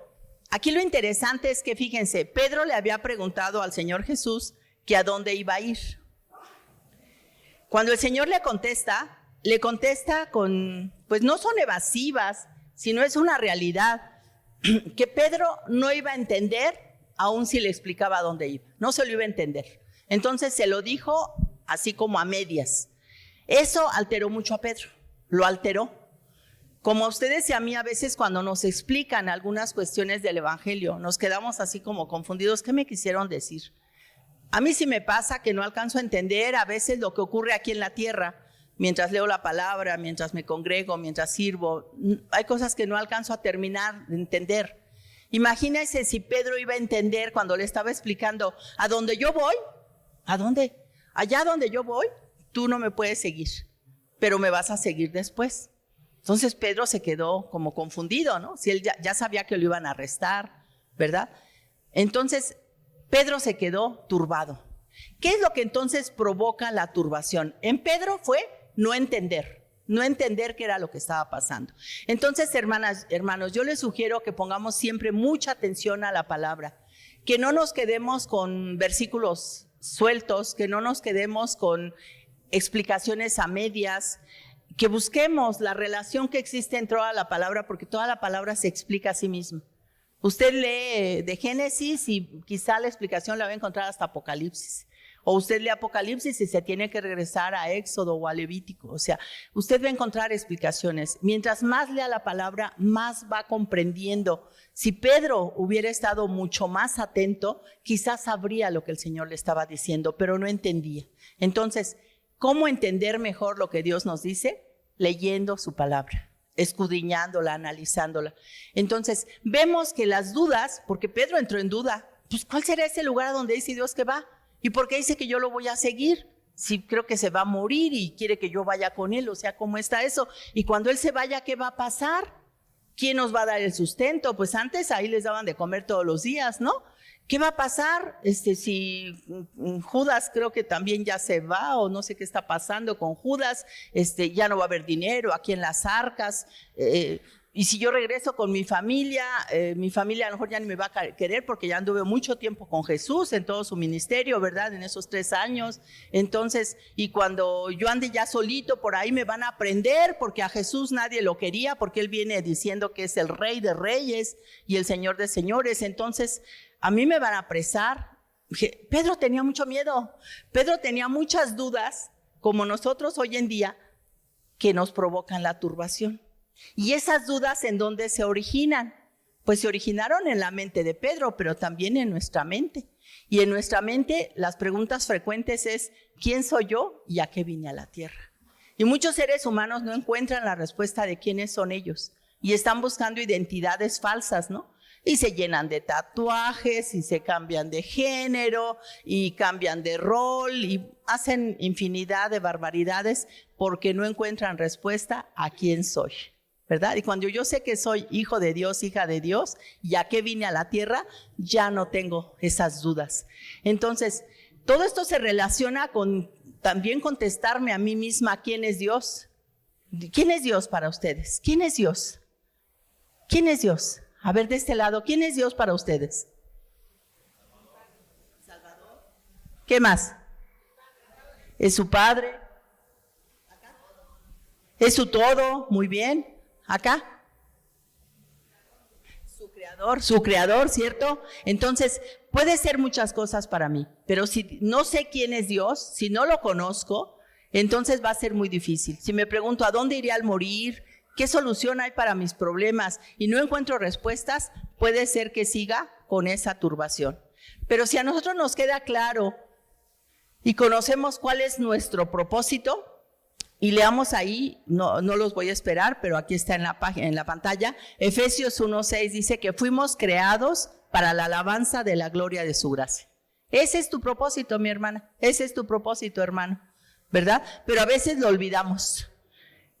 aquí lo interesante es que, fíjense, Pedro le había preguntado al Señor Jesús que a dónde iba a ir. Cuando el Señor le contesta con, pues no son evasivas, sino es una realidad que Pedro no iba a entender, aun si le explicaba a dónde iba. No se lo iba a entender. Entonces se lo dijo así como a medias. Eso alteró mucho a Pedro, lo alteró. Como a ustedes y a mí, a veces cuando nos explican algunas cuestiones del Evangelio, nos quedamos así como confundidos. ¿Qué me quisieron decir? A mí sí me pasa que no alcanzo a entender a veces lo que ocurre aquí en la tierra, mientras leo la palabra, mientras me congrego, mientras sirvo. Hay cosas que no alcanzo a terminar de entender. Imagínense si Pedro iba a entender cuando le estaba explicando, ¿a dónde yo voy? ¿A dónde? Allá donde yo voy, tú no me puedes seguir, pero me vas a seguir después. Entonces Pedro se quedó como confundido, ¿no? Si él ya sabía que lo iban a arrestar, ¿verdad? Entonces Pedro se quedó turbado. ¿Qué es lo que entonces provoca la turbación? En Pedro fue no entender qué era lo que estaba pasando. Entonces, hermanos, yo les sugiero que pongamos siempre mucha atención a la palabra, que no nos quedemos con versículos sueltos, que no nos quedemos con explicaciones a medias, que busquemos la relación que existe en toda la palabra, porque toda la palabra se explica a sí misma. Usted lee de Génesis y quizá la explicación la va a encontrar hasta Apocalipsis. O usted lee Apocalipsis y se tiene que regresar a Éxodo o a Levítico. O sea, usted va a encontrar explicaciones. Mientras más lea la palabra, más va comprendiendo. Si Pedro hubiera estado mucho más atento, quizás sabría lo que el Señor le estaba diciendo, pero no entendía. Entonces, ¿cómo entender mejor lo que Dios nos dice? Leyendo su palabra, escudriñándola, analizándola. Entonces, vemos que las dudas, porque Pedro entró en duda, pues ¿cuál será ese lugar a donde dice Dios que va? ¿Y por qué dice que yo lo voy a seguir? Si creo que se va a morir y quiere que yo vaya con él, o sea, ¿cómo está eso? Y cuando él se vaya, ¿qué va a pasar? ¿Quién nos va a dar el sustento? Pues antes ahí les daban de comer todos los días, ¿no? ¿Qué va a pasar si Judas creo que también ya se va o no sé qué está pasando con Judas? Ya no va a haber dinero aquí en las arcas. Y si yo regreso con mi familia a lo mejor ya ni me va a querer porque ya anduve mucho tiempo con Jesús en todo su ministerio, ¿verdad? En esos 3 años. Entonces, y cuando yo ande ya solito por ahí me van a prender porque a Jesús nadie lo quería porque él viene diciendo que es el Rey de Reyes y el Señor de Señores. Entonces, a mí me van a apresar. Pedro tenía mucho miedo. Pedro tenía muchas dudas, como nosotros hoy en día, que nos provocan la turbación. Y esas dudas, ¿en dónde se originan? Pues se originaron en la mente de Pedro, pero también en nuestra mente. Y en nuestra mente las preguntas frecuentes es, ¿quién soy yo y a qué vine a la tierra? Y muchos seres humanos no encuentran la respuesta de quiénes son ellos y están buscando identidades falsas, ¿no? Y se llenan de tatuajes y se cambian de género y cambian de rol y hacen infinidad de barbaridades porque no encuentran respuesta a quién soy, ¿verdad? Y cuando yo sé que soy hijo de Dios, hija de Dios, y a qué vine a la tierra, ya no tengo esas dudas. Entonces, todo esto se relaciona con también contestarme a mí misma quién es Dios. ¿Quién es Dios para ustedes? ¿Quién es Dios? ¿Quién es Dios? A ver, de este lado, ¿quién es Dios para ustedes? Salvador. ¿Qué más? Es su Padre. Es su todo, muy bien. Acá. Su creador, ¿cierto? Entonces, puede ser muchas cosas para mí, pero si no sé quién es Dios, si no lo conozco, entonces va a ser muy difícil. Si me pregunto a dónde iré al morir, qué solución hay para mis problemas y no encuentro respuestas, puede ser que siga con esa turbación. Pero si a nosotros nos queda claro y conocemos cuál es nuestro propósito. Y leamos ahí, no los voy a esperar, pero aquí está en la pantalla. Efesios 1:6 dice que fuimos creados para la alabanza de la gloria de su gracia. Ese es tu propósito, mi hermana. Ese es tu propósito, hermano, ¿verdad? Pero a veces lo olvidamos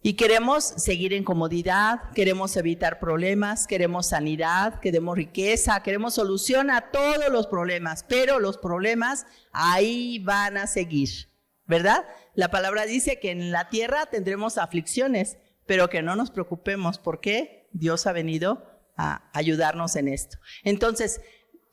y queremos seguir en comodidad, queremos evitar problemas, queremos sanidad, queremos riqueza, queremos solución a todos los problemas, pero los problemas ahí van a seguir, ¿verdad? La palabra dice que en la tierra tendremos aflicciones, pero que no nos preocupemos porque Dios ha venido a ayudarnos en esto. Entonces,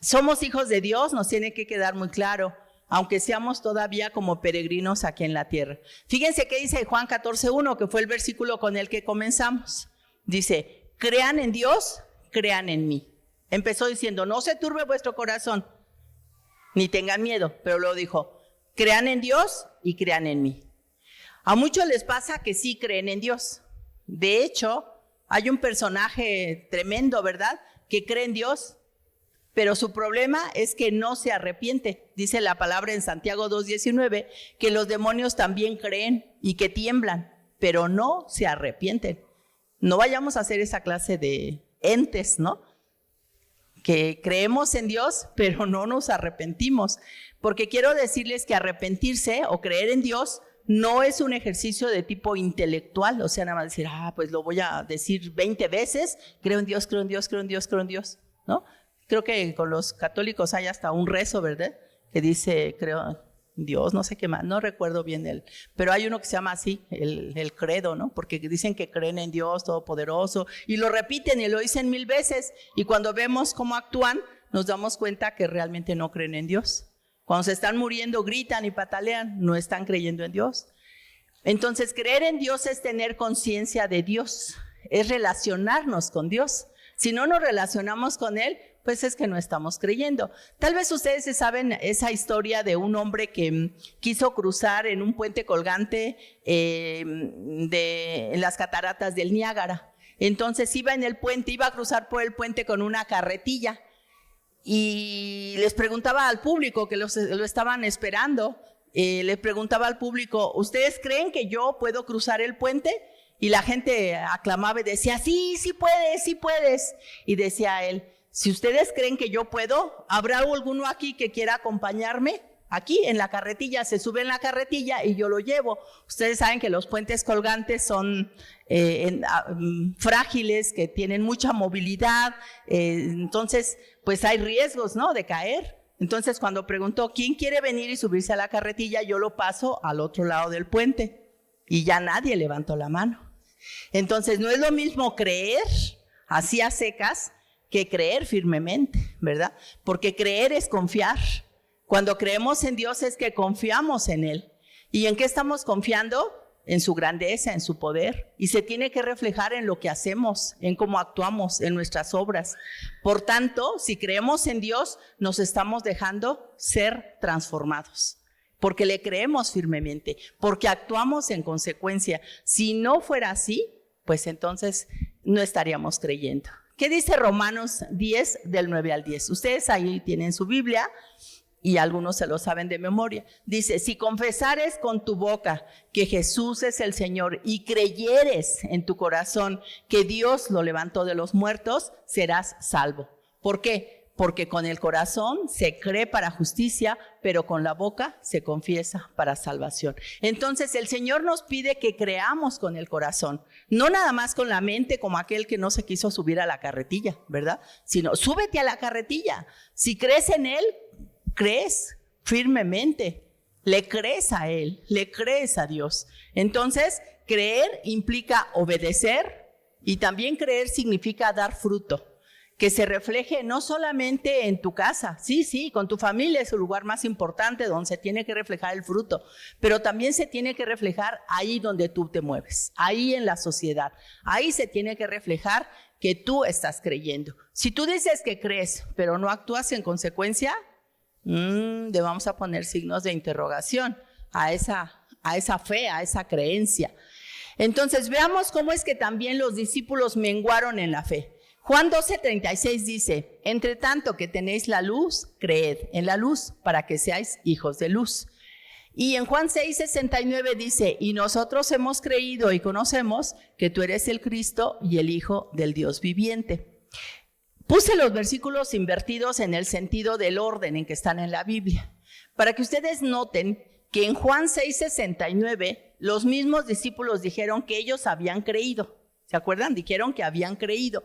somos hijos de Dios, nos tiene que quedar muy claro, aunque seamos todavía como peregrinos aquí en la tierra. Fíjense qué dice Juan 14:1, que fue el versículo con el que comenzamos. Dice, crean en Dios, crean en mí. Empezó diciendo, no se turbe vuestro corazón, ni tengan miedo, pero luego dijo, crean en Dios y crean en mí. A muchos les pasa que sí creen en Dios. De hecho, hay un personaje tremendo, ¿verdad?, que cree en Dios, pero su problema es que no se arrepiente. Dice la palabra en Santiago 2:19 que los demonios también creen y que tiemblan, pero no se arrepienten. No vayamos a hacer esa clase de entes, ¿no? Que creemos en Dios, pero no nos arrepentimos. Porque quiero decirles que arrepentirse o creer en Dios no es un ejercicio de tipo intelectual. O sea, nada más decir, pues lo voy a decir 20 veces, creo en Dios, creo en Dios, creo en Dios, creo en Dios, ¿no? Creo que con los católicos hay hasta un rezo, ¿verdad?, que dice, creo en Dios, no sé qué más, no recuerdo bien pero hay uno que se llama así, el credo, ¿no? Porque dicen que creen en Dios Todopoderoso y lo repiten y lo dicen 1000 veces y cuando vemos cómo actúan nos damos cuenta que realmente no creen en Dios. Cuando se están muriendo gritan y patalean, no están creyendo en Dios. Entonces creer en Dios es tener conciencia de Dios, es relacionarnos con Dios. Si no nos relacionamos con Él, pues es que no estamos creyendo. Tal vez ustedes se saben esa historia de un hombre que quiso cruzar en un puente colgante en las cataratas del Niágara. Entonces iba a cruzar por el puente con una carretilla y les preguntaba al público que lo estaban esperando, les preguntaba al público, ¿ustedes creen que yo puedo cruzar el puente? Y la gente aclamaba y decía, sí, sí puedes, sí puedes. Y decía él, si ustedes creen que yo puedo, ¿habrá alguno aquí que quiera acompañarme? Aquí en la carretilla, se sube en la carretilla y yo lo llevo. Ustedes saben que los puentes colgantes son frágiles, que tienen mucha movilidad, entonces pues hay riesgos, ¿no?, de caer. Entonces cuando preguntó, ¿quién quiere venir y subirse a la carretilla? Yo lo paso al otro lado del puente y ya nadie levantó la mano. Entonces no es lo mismo creer así a secas que creer firmemente, ¿verdad? Porque creer es confiar. Cuando creemos en Dios es que confiamos en Él. ¿Y en qué estamos confiando? En su grandeza, en su poder. Y se tiene que reflejar en lo que hacemos, en cómo actuamos, en nuestras obras. Por tanto, si creemos en Dios, nos estamos dejando ser transformados. Porque le creemos firmemente, porque actuamos en consecuencia. Si no fuera así, pues entonces no estaríamos creyendo. ¿Qué dice Romanos 10, del 9 al 10? Ustedes ahí tienen su Biblia y algunos se lo saben de memoria. Dice, si confesares con tu boca que Jesús es el Señor y creyeres en tu corazón que Dios lo levantó de los muertos, serás salvo. ¿Por qué? Porque con el corazón se cree para justicia, pero con la boca se confiesa para salvación. Entonces el Señor nos pide que creamos con el corazón, no nada más con la mente como aquel que no se quiso subir a la carretilla, ¿verdad? Sino súbete a la carretilla. Si crees en Él, crees firmemente, le crees a Él, le crees a Dios. Entonces creer implica obedecer y también creer significa dar fruto. Que se refleje no solamente en tu casa, sí, con tu familia es el lugar más importante donde se tiene que reflejar el fruto, pero también se tiene que reflejar ahí donde tú te mueves, ahí en la sociedad, ahí se tiene que reflejar que tú estás creyendo. Si tú dices que crees, pero no actúas en consecuencia, le vamos a poner signos de interrogación a esa fe, a esa creencia. Entonces veamos cómo es que también los discípulos menguaron en la fe. Juan 12:36 dice, entre tanto que tenéis la luz, creed en la luz para que seáis hijos de luz. Y en Juan 6:69 dice, y nosotros hemos creído y conocemos que tú eres el Cristo y el Hijo del Dios viviente. Puse los versículos invertidos en el sentido del orden en que están en la Biblia, para que ustedes noten que en Juan 6:69 los mismos discípulos dijeron que ellos habían creído. ¿Se acuerdan? Dijeron que habían creído.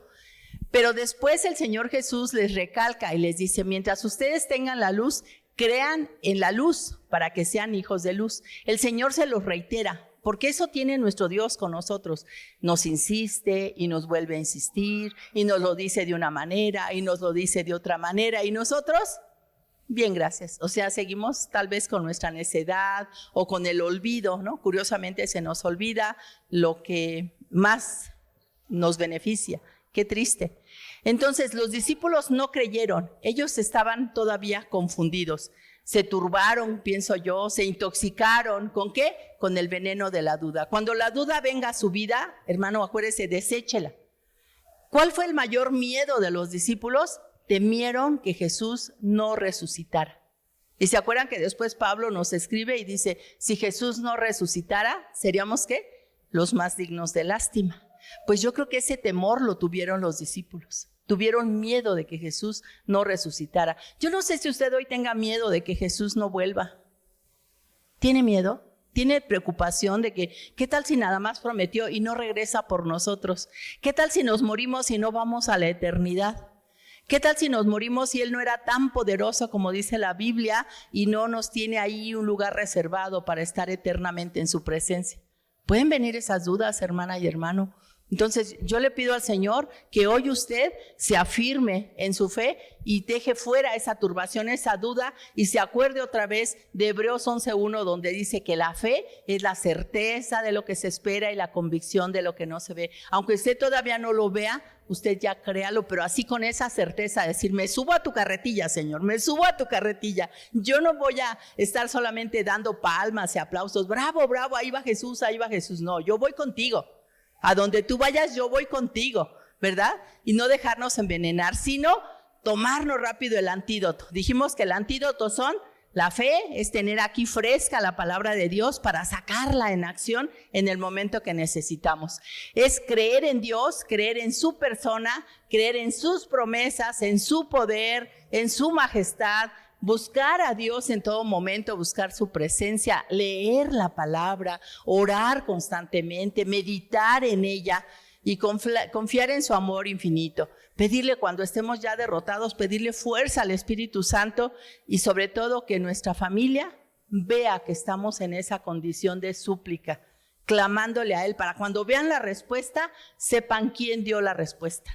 Pero después el Señor Jesús les recalca y les dice, mientras ustedes tengan la luz, crean en la luz para que sean hijos de luz. El Señor se los reitera, porque eso tiene nuestro Dios con nosotros. Nos insiste y nos vuelve a insistir y nos lo dice de una manera y nos lo dice de otra manera. Y nosotros, bien, gracias. O sea, seguimos tal vez con nuestra necedad o con el olvido, ¿no? Curiosamente se nos olvida lo que más nos beneficia. Qué triste. Entonces los discípulos no creyeron, ellos estaban todavía confundidos, se turbaron, pienso yo, se intoxicaron. ¿Con qué? Con el veneno de la duda. Cuando la duda venga a su vida, hermano, acuérdese, deséchela. ¿Cuál fue el mayor miedo de los discípulos? Temieron que Jesús no resucitara. Y se acuerdan que después Pablo nos escribe y dice, si Jesús no resucitara, ¿seríamos qué? Los más dignos de lástima. Pues yo creo que ese temor lo tuvieron los discípulos. Tuvieron miedo de que Jesús no resucitara. Yo no sé si usted hoy tenga miedo de que Jesús no vuelva. ¿Tiene miedo? ¿Tiene preocupación de que qué tal si nada más prometió y no regresa por nosotros? ¿Qué tal si nos morimos y no vamos a la eternidad? ¿Qué tal si nos morimos y Él no era tan poderoso como dice la Biblia y no nos tiene ahí un lugar reservado para estar eternamente en su presencia? ¿Pueden venir esas dudas, hermana y hermano? Entonces yo le pido al Señor que hoy usted se afirme en su fe y deje fuera esa turbación, esa duda, y se acuerde otra vez de Hebreos 11:1, donde dice que la fe es la certeza de lo que se espera y la convicción de lo que no se ve. Aunque usted todavía no lo vea, usted ya créalo, pero así con esa certeza, decir, me subo a tu carretilla, Señor, me subo a tu carretilla. Yo no voy a estar solamente dando palmas y aplausos, bravo, bravo, ahí va Jesús, ahí va Jesús. No, yo voy contigo. A donde tú vayas, yo voy contigo, ¿verdad? Y no dejarnos envenenar, sino tomarnos rápido el antídoto. Dijimos que el antídoto son la fe, es tener aquí fresca la palabra de Dios para sacarla en acción en el momento que necesitamos. Es creer en Dios, creer en su persona, creer en sus promesas, en su poder, en su majestad. Buscar a Dios en todo momento, buscar su presencia, leer la palabra, orar constantemente, meditar en ella y confiar en su amor infinito. Pedirle cuando estemos ya derrotados, pedirle fuerza al Espíritu Santo y sobre todo que nuestra familia vea que estamos en esa condición de súplica, clamándole a Él para cuando vean la respuesta, sepan quién dio la respuesta.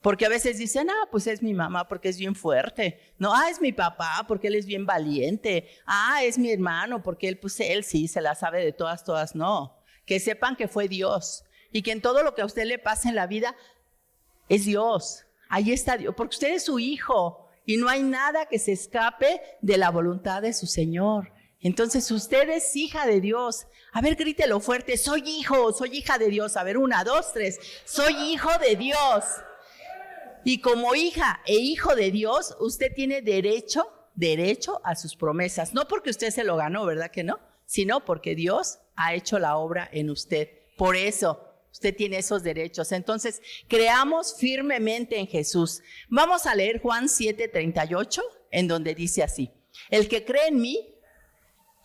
Porque a veces dicen, pues es mi mamá porque es bien fuerte. No, es mi papá porque él es bien valiente. Es mi hermano porque él sí se la sabe de todas. No, que sepan que fue Dios. Y que en todo lo que a usted le pase en la vida es Dios. Ahí está Dios, porque usted es su hijo. Y no hay nada que se escape de la voluntad de su Señor. Entonces usted es hija de Dios. A ver, grítelo fuerte, soy hija de Dios. A ver, 1, 2, 3, soy hijo de Dios. Y como hija e hijo de Dios, usted tiene derecho a sus promesas. No porque usted se lo ganó, ¿verdad que no? Sino porque Dios ha hecho la obra en usted. Por eso usted tiene esos derechos. Entonces, creamos firmemente en Jesús. Vamos a leer Juan 7:38, en donde dice así. El que cree en mí,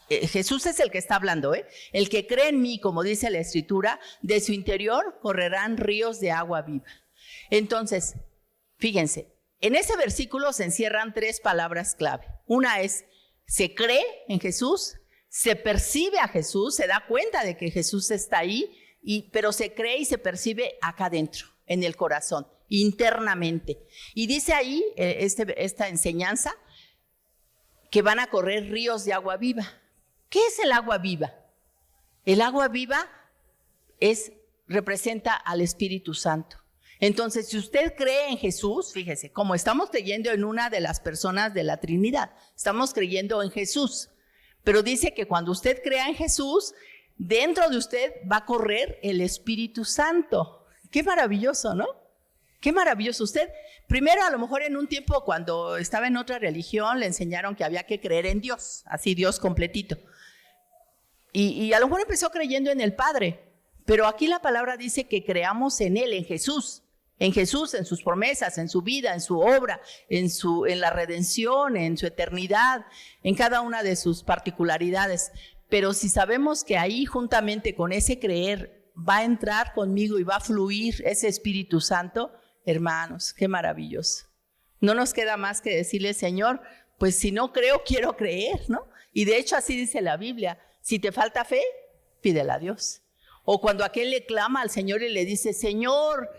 Jesús es el que está hablando, el que cree en mí, como dice la Escritura, de su interior correrán ríos de agua viva. Entonces, fíjense, en ese versículo se encierran 3 palabras clave. Una es, se cree en Jesús, se percibe a Jesús, se da cuenta de que Jesús está ahí, pero se cree y se percibe acá adentro, en el corazón, internamente. Y dice ahí esta enseñanza que van a correr ríos de agua viva. ¿Qué es el agua viva? El agua viva representa al Espíritu Santo. Entonces, si usted cree en Jesús, fíjese, como estamos creyendo en una de las personas de la Trinidad, estamos creyendo en Jesús, pero dice que cuando usted crea en Jesús, dentro de usted va a correr el Espíritu Santo. Qué maravilloso, ¿no? Qué maravilloso. Usted, primero a lo mejor en un tiempo cuando estaba en otra religión le enseñaron que había que creer en Dios, así Dios completito. Y a lo mejor empezó creyendo en el Padre, pero aquí la palabra dice que creamos en Él, en Jesús, en sus promesas, en su vida, en su obra, en la redención, en su eternidad, en cada una de sus particularidades. Pero si sabemos que ahí juntamente con ese creer va a entrar conmigo y va a fluir ese Espíritu Santo, hermanos, qué maravilloso. No nos queda más que decirle, Señor, pues si no creo, quiero creer, ¿no? Y de hecho así dice la Biblia, si te falta fe, pídela a Dios. O cuando aquel le clama al Señor y le dice, Señor,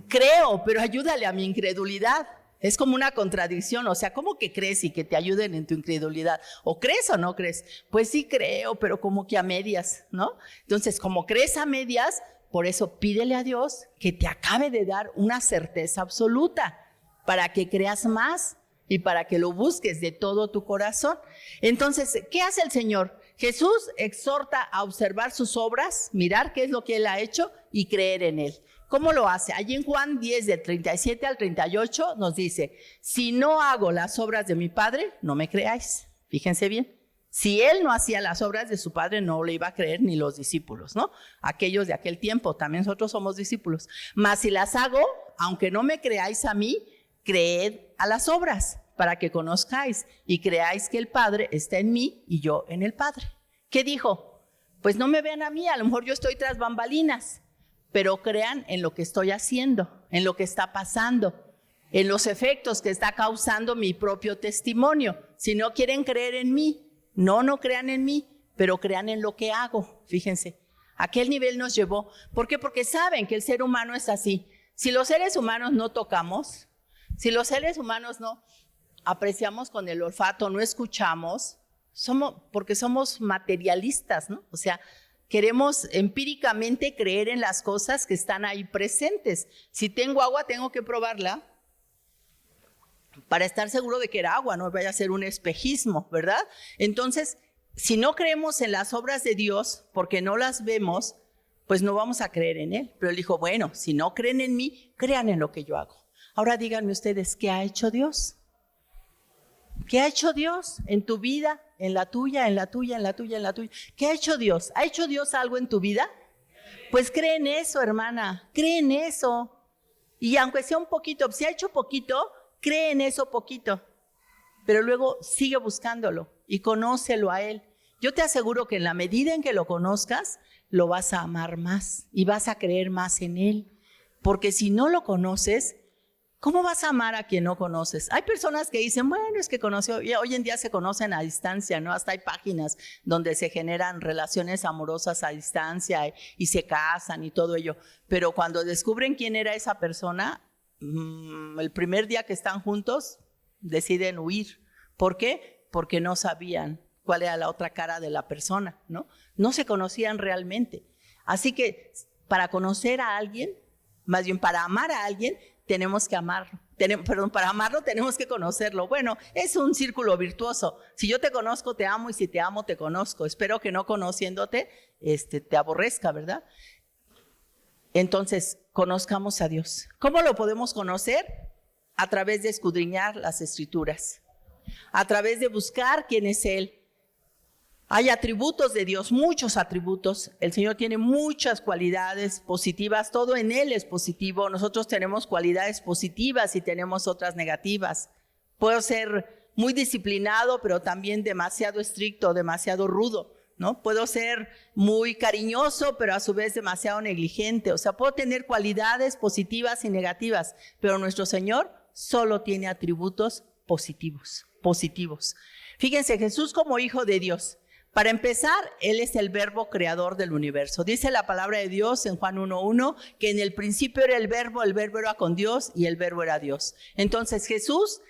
creo, pero ayúdale a mi incredulidad. Es como una contradicción, o sea, ¿cómo que crees y que te ayuden en tu incredulidad? ¿O crees o no crees? Pues sí creo, pero como que a medias, ¿no? Entonces, como crees a medias, por eso pídele a Dios que te acabe de dar una certeza absoluta para que creas más y para que lo busques de todo tu corazón. Entonces, ¿qué hace el Señor? Jesús exhorta a observar sus obras, mirar qué es lo que Él ha hecho y creer en Él. ¿Cómo lo hace? Allí en Juan 10, del 37 al 38, nos dice, si no hago las obras de mi Padre, no me creáis. Fíjense bien. Si Él no hacía las obras de su Padre, no le iba a creer ni los discípulos, ¿no? Aquellos de aquel tiempo, también nosotros somos discípulos. Mas si las hago, aunque no me creáis a mí, creed a las obras, para que conozcáis y creáis que el Padre está en mí y yo en el Padre. ¿Qué dijo? Pues no me vean a mí, a lo mejor yo estoy tras bambalinas, pero crean en lo que estoy haciendo, en lo que está pasando, en los efectos que está causando mi propio testimonio. Si no quieren creer en mí, no crean en mí, pero crean en lo que hago. Fíjense, a qué nivel nos llevó. ¿Por qué? Porque saben que el ser humano es así. Si los seres humanos no tocamos, si los seres humanos no apreciamos con el olfato, no escuchamos, porque somos materialistas, ¿no? O sea, queremos empíricamente creer en las cosas que están ahí presentes. Si tengo agua, tengo que probarla para estar seguro de que era agua, no vaya a ser un espejismo, ¿verdad? Entonces, si no creemos en las obras de Dios, porque no las vemos, pues no vamos a creer en Él. Pero Él dijo, bueno, si no creen en mí, crean en lo que yo hago. Ahora díganme ustedes, ¿qué ha hecho Dios? ¿Qué ha hecho Dios en tu vida, en la tuya, en la tuya, en la tuya, en la tuya? ¿Qué ha hecho Dios? ¿Ha hecho Dios algo en tu vida? Pues cree en eso, hermana, cree en eso. Y aunque sea un poquito, si ha hecho poquito, cree en eso poquito. Pero luego sigue buscándolo y conócelo a Él. Yo te aseguro que en la medida en que lo conozcas, lo vas a amar más y vas a creer más en Él. Porque si no lo conoces, ¿cómo vas a amar a quien no conoces? Hay personas que dicen, bueno, es que conoció, y hoy en día se conocen a distancia, ¿no? Hasta hay páginas donde se generan relaciones amorosas a distancia y se casan y todo ello. Pero cuando descubren quién era esa persona, el primer día que están juntos, deciden huir. ¿Por qué? Porque no sabían cuál era la otra cara de la persona, ¿no? No se conocían realmente. Así que para conocer a alguien, más bien para amar a alguien, tenemos que amarlo. Para amarlo tenemos que conocerlo. Bueno, es un círculo virtuoso. Si yo te conozco, te amo, y si te amo, te conozco. Espero que no conociéndote, te aborrezca, ¿verdad? Entonces, conozcamos a Dios. ¿Cómo lo podemos conocer? A través de escudriñar las Escrituras, a través de buscar quién es Él. Hay atributos de Dios, muchos atributos. El Señor tiene muchas cualidades positivas, todo en Él es positivo. Nosotros tenemos cualidades positivas y tenemos otras negativas. Puedo ser muy disciplinado, pero también demasiado estricto, demasiado rudo, ¿no? Puedo ser muy cariñoso, pero a su vez demasiado negligente. O sea, puedo tener cualidades positivas y negativas, pero nuestro Señor solo tiene atributos positivos. Fíjense, Jesús como Hijo de Dios. Para empezar, Él es el verbo creador del universo. Dice la palabra de Dios en Juan 1:1 que en el principio era el verbo era con Dios y el verbo era Dios. Entonces Jesús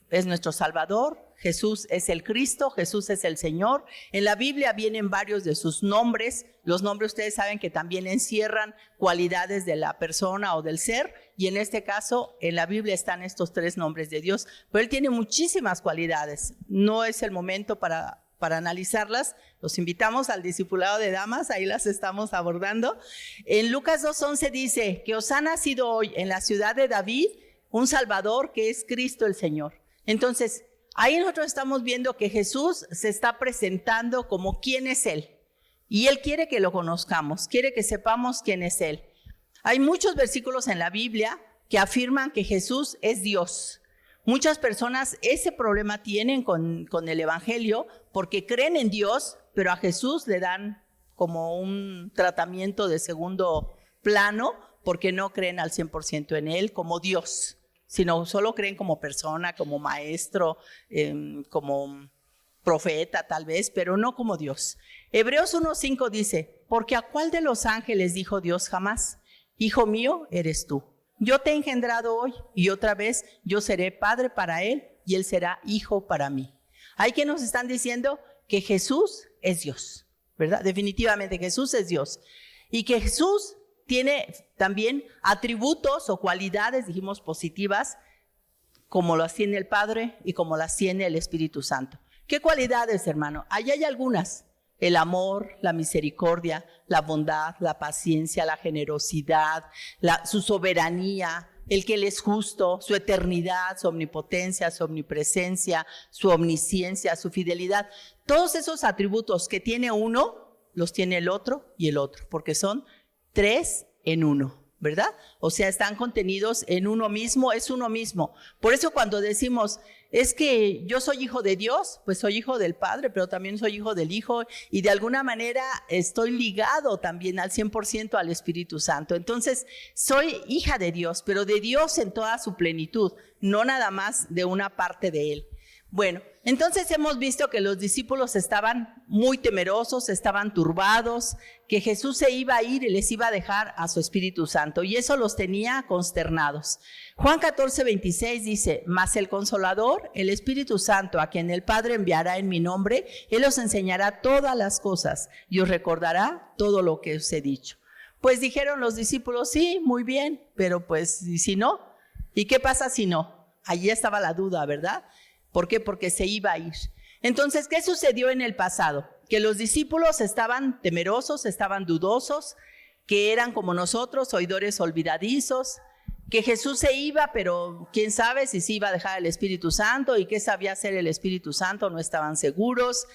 es nuestro Salvador, Jesús es el Cristo, Jesús es el Señor. En la Biblia vienen varios de sus nombres. Los nombres ustedes saben que también encierran cualidades de la persona o del ser. Y en este caso, en la Biblia están estos 3 nombres de Dios. Pero Él tiene muchísimas cualidades. No es el momento para analizarlas. Los invitamos al discipulado de damas, ahí las estamos abordando. En Lucas 2:11 dice que os ha nacido hoy en la ciudad de David un Salvador que es Cristo el Señor. Entonces, ahí nosotros estamos viendo que Jesús se está presentando como quién es Él. Y Él quiere que lo conozcamos, quiere que sepamos quién es Él. Hay muchos versículos en la Biblia que afirman que Jesús es Dios. Muchas personas ese problema tienen con el Evangelio porque creen en Dios, pero a Jesús le dan como un tratamiento de segundo plano porque no creen al 100% en Él como Dios, sino solo creen como persona, como maestro, como profeta tal vez, pero no como Dios. Hebreos 1:5 dice, porque ¿a cuál de los ángeles dijo Dios jamás? Hijo mío eres tú. Yo te he engendrado hoy y otra vez yo seré padre para él y él será hijo para mí. Hay que nos están diciendo que Jesús es Dios, ¿verdad? Definitivamente Jesús es Dios. Y que Jesús tiene también atributos o cualidades, dijimos, positivas, como las tiene el Padre y como las tiene el Espíritu Santo. ¿Qué cualidades, hermano? Allí hay algunas. El amor, la misericordia, la bondad, la paciencia, la generosidad, su soberanía, el que Él es justo, su eternidad, su omnipotencia, su omnipresencia, su omnisciencia, su fidelidad. Todos esos atributos que tiene uno, los tiene el otro y el otro, porque son 3 en 1, ¿verdad? O sea, están contenidos en uno mismo, es uno mismo. Por eso cuando decimos, es que yo soy hijo de Dios, pues soy hijo del Padre, pero también soy hijo del Hijo y de alguna manera estoy ligado también al 100% al Espíritu Santo. Entonces, soy hija de Dios, pero de Dios en toda su plenitud, no nada más de una parte de Él. Bueno, entonces hemos visto que los discípulos estaban muy temerosos, estaban turbados, que Jesús se iba a ir y les iba a dejar a su Espíritu Santo y eso los tenía consternados. Juan 14:26 dice, mas el Consolador, el Espíritu Santo, a quien el Padre enviará en mi nombre, Él os enseñará todas las cosas y os recordará todo lo que os he dicho. Pues dijeron los discípulos, sí, muy bien, pero pues, ¿y si no? ¿Y qué pasa si no? Allí estaba la duda, ¿verdad? ¿Por qué? Porque se iba a ir. Entonces, ¿qué sucedió en el pasado? Que los discípulos estaban temerosos, estaban dudosos, que eran como nosotros, oidores olvidadizos, que Jesús se iba, pero quién sabe si se iba a dejar el Espíritu Santo y qué sabía hacer el Espíritu Santo, no estaban seguros.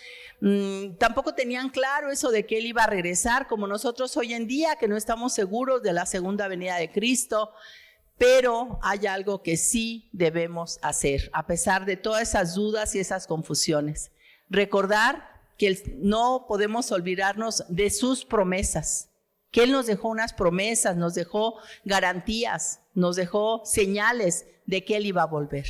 Tampoco tenían claro eso de que Él iba a regresar, como nosotros hoy en día, que no estamos seguros de la segunda venida de Cristo. Pero hay algo que sí debemos hacer, a pesar de todas esas dudas y esas confusiones. Recordar que no podemos olvidarnos de sus promesas, que Él nos dejó unas promesas, nos dejó garantías, nos dejó señales de que Él iba a volver.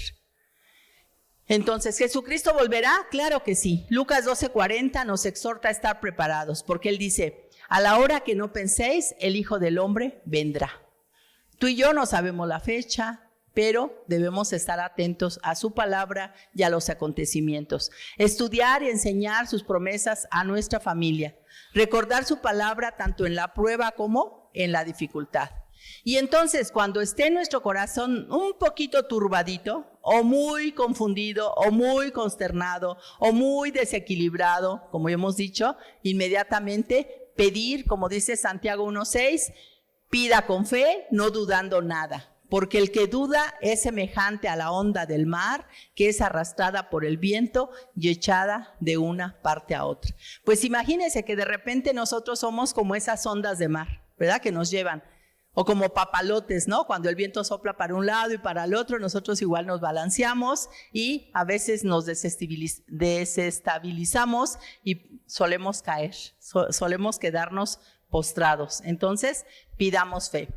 Entonces, ¿Jesucristo volverá? Claro que sí. Lucas 12:40 nos exhorta a estar preparados, porque Él dice, a la hora que no penséis, el Hijo del Hombre vendrá. Tú y yo no sabemos la fecha, pero debemos estar atentos a su palabra y a los acontecimientos. Estudiar y enseñar sus promesas a nuestra familia. Recordar su palabra tanto en la prueba como en la dificultad. Y entonces, cuando esté nuestro corazón un poquito turbadito, o muy confundido, o muy consternado, o muy desequilibrado, como hemos dicho, inmediatamente pedir, como dice Santiago 1:6, pida con fe, no dudando nada, porque el que duda es semejante a la onda del mar, que es arrastrada por el viento y echada de una parte a otra. Pues imagínense que de repente nosotros somos como esas ondas de mar, ¿verdad? Que nos llevan, o como papalotes, ¿no? Cuando el viento sopla para un lado y para el otro, nosotros igual nos balanceamos y a veces nos desestabilizamos y solemos caer, solemos quedarnos postrados. Entonces, pidamos fe.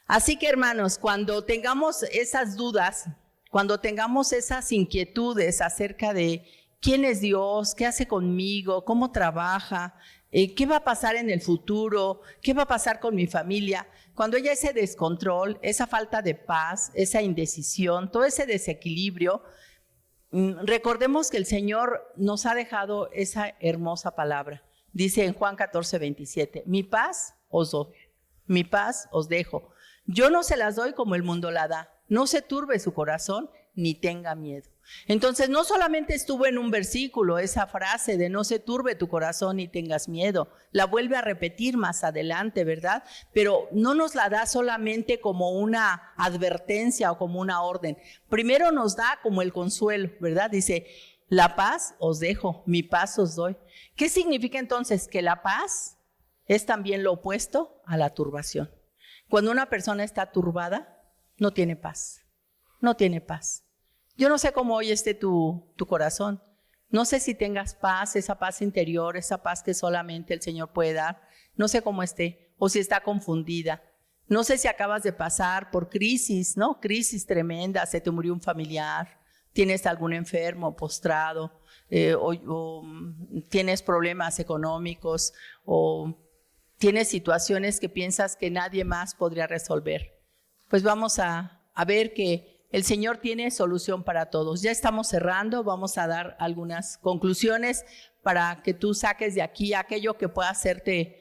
Así que, hermanos, cuando tengamos esas dudas, cuando tengamos esas inquietudes acerca de quién es Dios, qué hace conmigo, cómo trabaja, qué va a pasar en el futuro, qué va a pasar con mi familia, cuando haya ese descontrol, esa falta de paz, esa indecisión, todo ese desequilibrio, recordemos que el Señor nos ha dejado esa hermosa palabra. Dice en Juan 14:27, mi paz os doy, mi paz os dejo. Yo no se las doy como el mundo la da. No se turbe su corazón ni tenga miedo. Entonces, no solamente estuvo en un versículo esa frase de no se turbe tu corazón ni tengas miedo, la vuelve a repetir más adelante, ¿verdad? Pero no nos la da solamente como una advertencia o como una orden. Primero nos da como el consuelo, ¿verdad? Dice, la paz os dejo, mi paz os doy. ¿Qué significa entonces? Que la paz es también lo opuesto a la turbación. Cuando una persona está turbada, no tiene paz, no tiene paz. Yo no sé cómo hoy esté tu corazón. No sé si tengas paz, esa paz interior, esa paz que solamente el Señor puede dar. No sé cómo esté, o si está confundida. No sé si acabas de pasar por crisis, ¿no? Crisis tremenda, se te murió un familiar, tienes algún enfermo postrado, o tienes problemas económicos, o tienes situaciones que piensas que nadie más podría resolver. Pues vamos a ver que el Señor tiene solución para todos. Ya estamos cerrando, vamos a dar algunas conclusiones para que tú saques de aquí aquello que pueda hacerte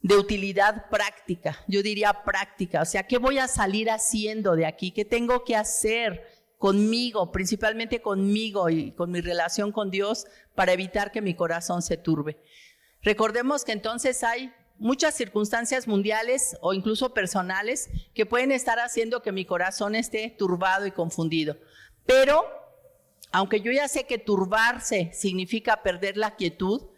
de utilidad práctica. Yo diría práctica, o sea, ¿qué voy a salir haciendo de aquí? ¿Qué tengo que hacer conmigo, principalmente conmigo y con mi relación con Dios para evitar que mi corazón se turbe? Recordemos que entonces hay muchas circunstancias mundiales o incluso personales que pueden estar haciendo que mi corazón esté turbado y confundido. Pero, aunque yo ya sé que turbarse significa perder la quietud,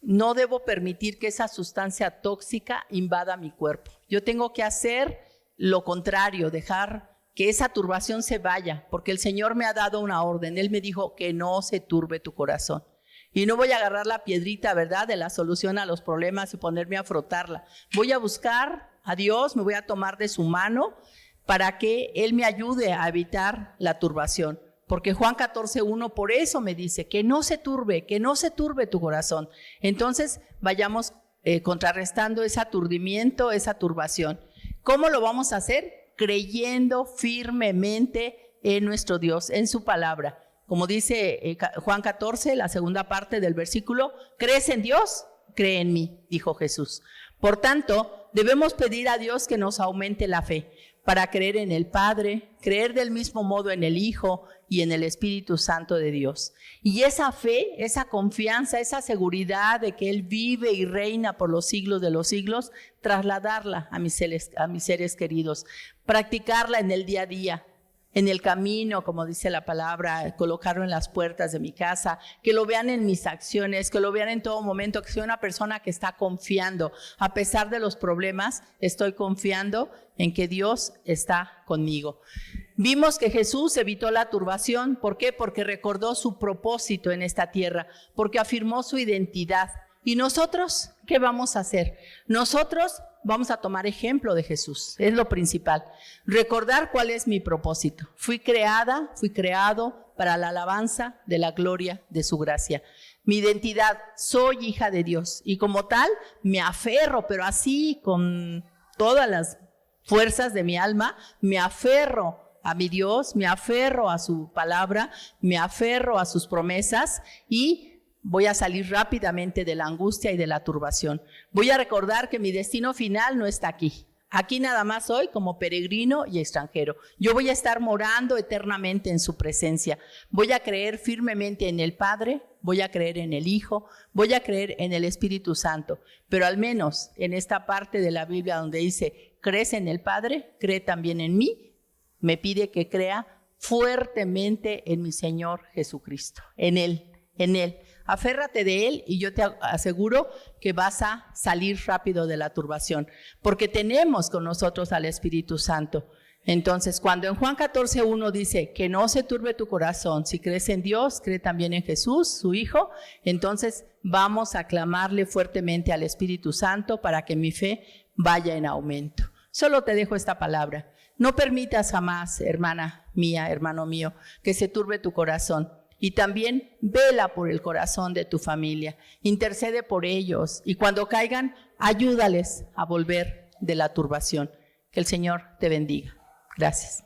no debo permitir que esa sustancia tóxica invada mi cuerpo. Yo tengo que hacer lo contrario, dejar que esa turbación se vaya, porque el Señor me ha dado una orden. Él me dijo que no se turbe tu corazón. Y no voy a agarrar la piedrita, ¿verdad?, de la solución a los problemas y ponerme a frotarla. Voy a buscar a Dios, me voy a tomar de su mano para que Él me ayude a evitar la turbación. Porque Juan 14:1 por eso me dice que no se turbe tu corazón. Entonces vayamos contrarrestando ese aturdimiento, esa turbación. ¿Cómo lo vamos a hacer? Creyendo firmemente en nuestro Dios, en su palabra. Como dice Juan 14, la segunda parte del versículo, ¿crees en Dios? Cree en mí, dijo Jesús. Por tanto, debemos pedir a Dios que nos aumente la fe para creer en el Padre, creer del mismo modo en el Hijo y en el Espíritu Santo de Dios. Y esa fe, esa confianza, esa seguridad de que Él vive y reina por los siglos de los siglos, trasladarla a mis seres queridos, practicarla en el día a día, en el camino, como dice la palabra, colocarlo en las puertas de mi casa, que lo vean en mis acciones, que lo vean en todo momento, que soy una persona que está confiando. A pesar de los problemas, estoy confiando en que Dios está conmigo. Vimos que Jesús evitó la turbación. ¿Por qué? Porque recordó su propósito en esta tierra, porque afirmó su identidad. ¿Y nosotros qué vamos a hacer? Nosotros vamos a tomar ejemplo de Jesús, es lo principal. Recordar cuál es mi propósito. Fui creado para la alabanza de la gloria de su gracia. Mi identidad, soy hija de Dios y como tal me aferro, pero así con todas las fuerzas de mi alma, me aferro a mi Dios, me aferro a su palabra, me aferro a sus promesas y voy a salir rápidamente de la angustia y de la turbación. Voy a recordar que mi destino final no está aquí. Aquí nada más soy como peregrino y extranjero. Yo voy a estar morando eternamente en su presencia. Voy a creer firmemente en el Padre, voy a creer en el Hijo, voy a creer en el Espíritu Santo. Pero al menos en esta parte de la Biblia donde dice, ¿crees en el Padre? Cree también en mí. Me pide que crea fuertemente en mi Señor Jesucristo, en Él. Aférrate de Él y yo te aseguro que vas a salir rápido de la turbación, porque tenemos con nosotros al Espíritu Santo. Entonces, cuando en Juan 14:1 dice que no se turbe tu corazón, si crees en Dios, cree también en Jesús, su Hijo, entonces vamos a clamarle fuertemente al Espíritu Santo para que mi fe vaya en aumento. Solo te dejo esta palabra. No permitas jamás, hermana mía, hermano mío, que se turbe tu corazón. Y también vela por el corazón de tu familia, intercede por ellos y cuando caigan, ayúdales a volver de la turbación. Que el Señor te bendiga. Gracias.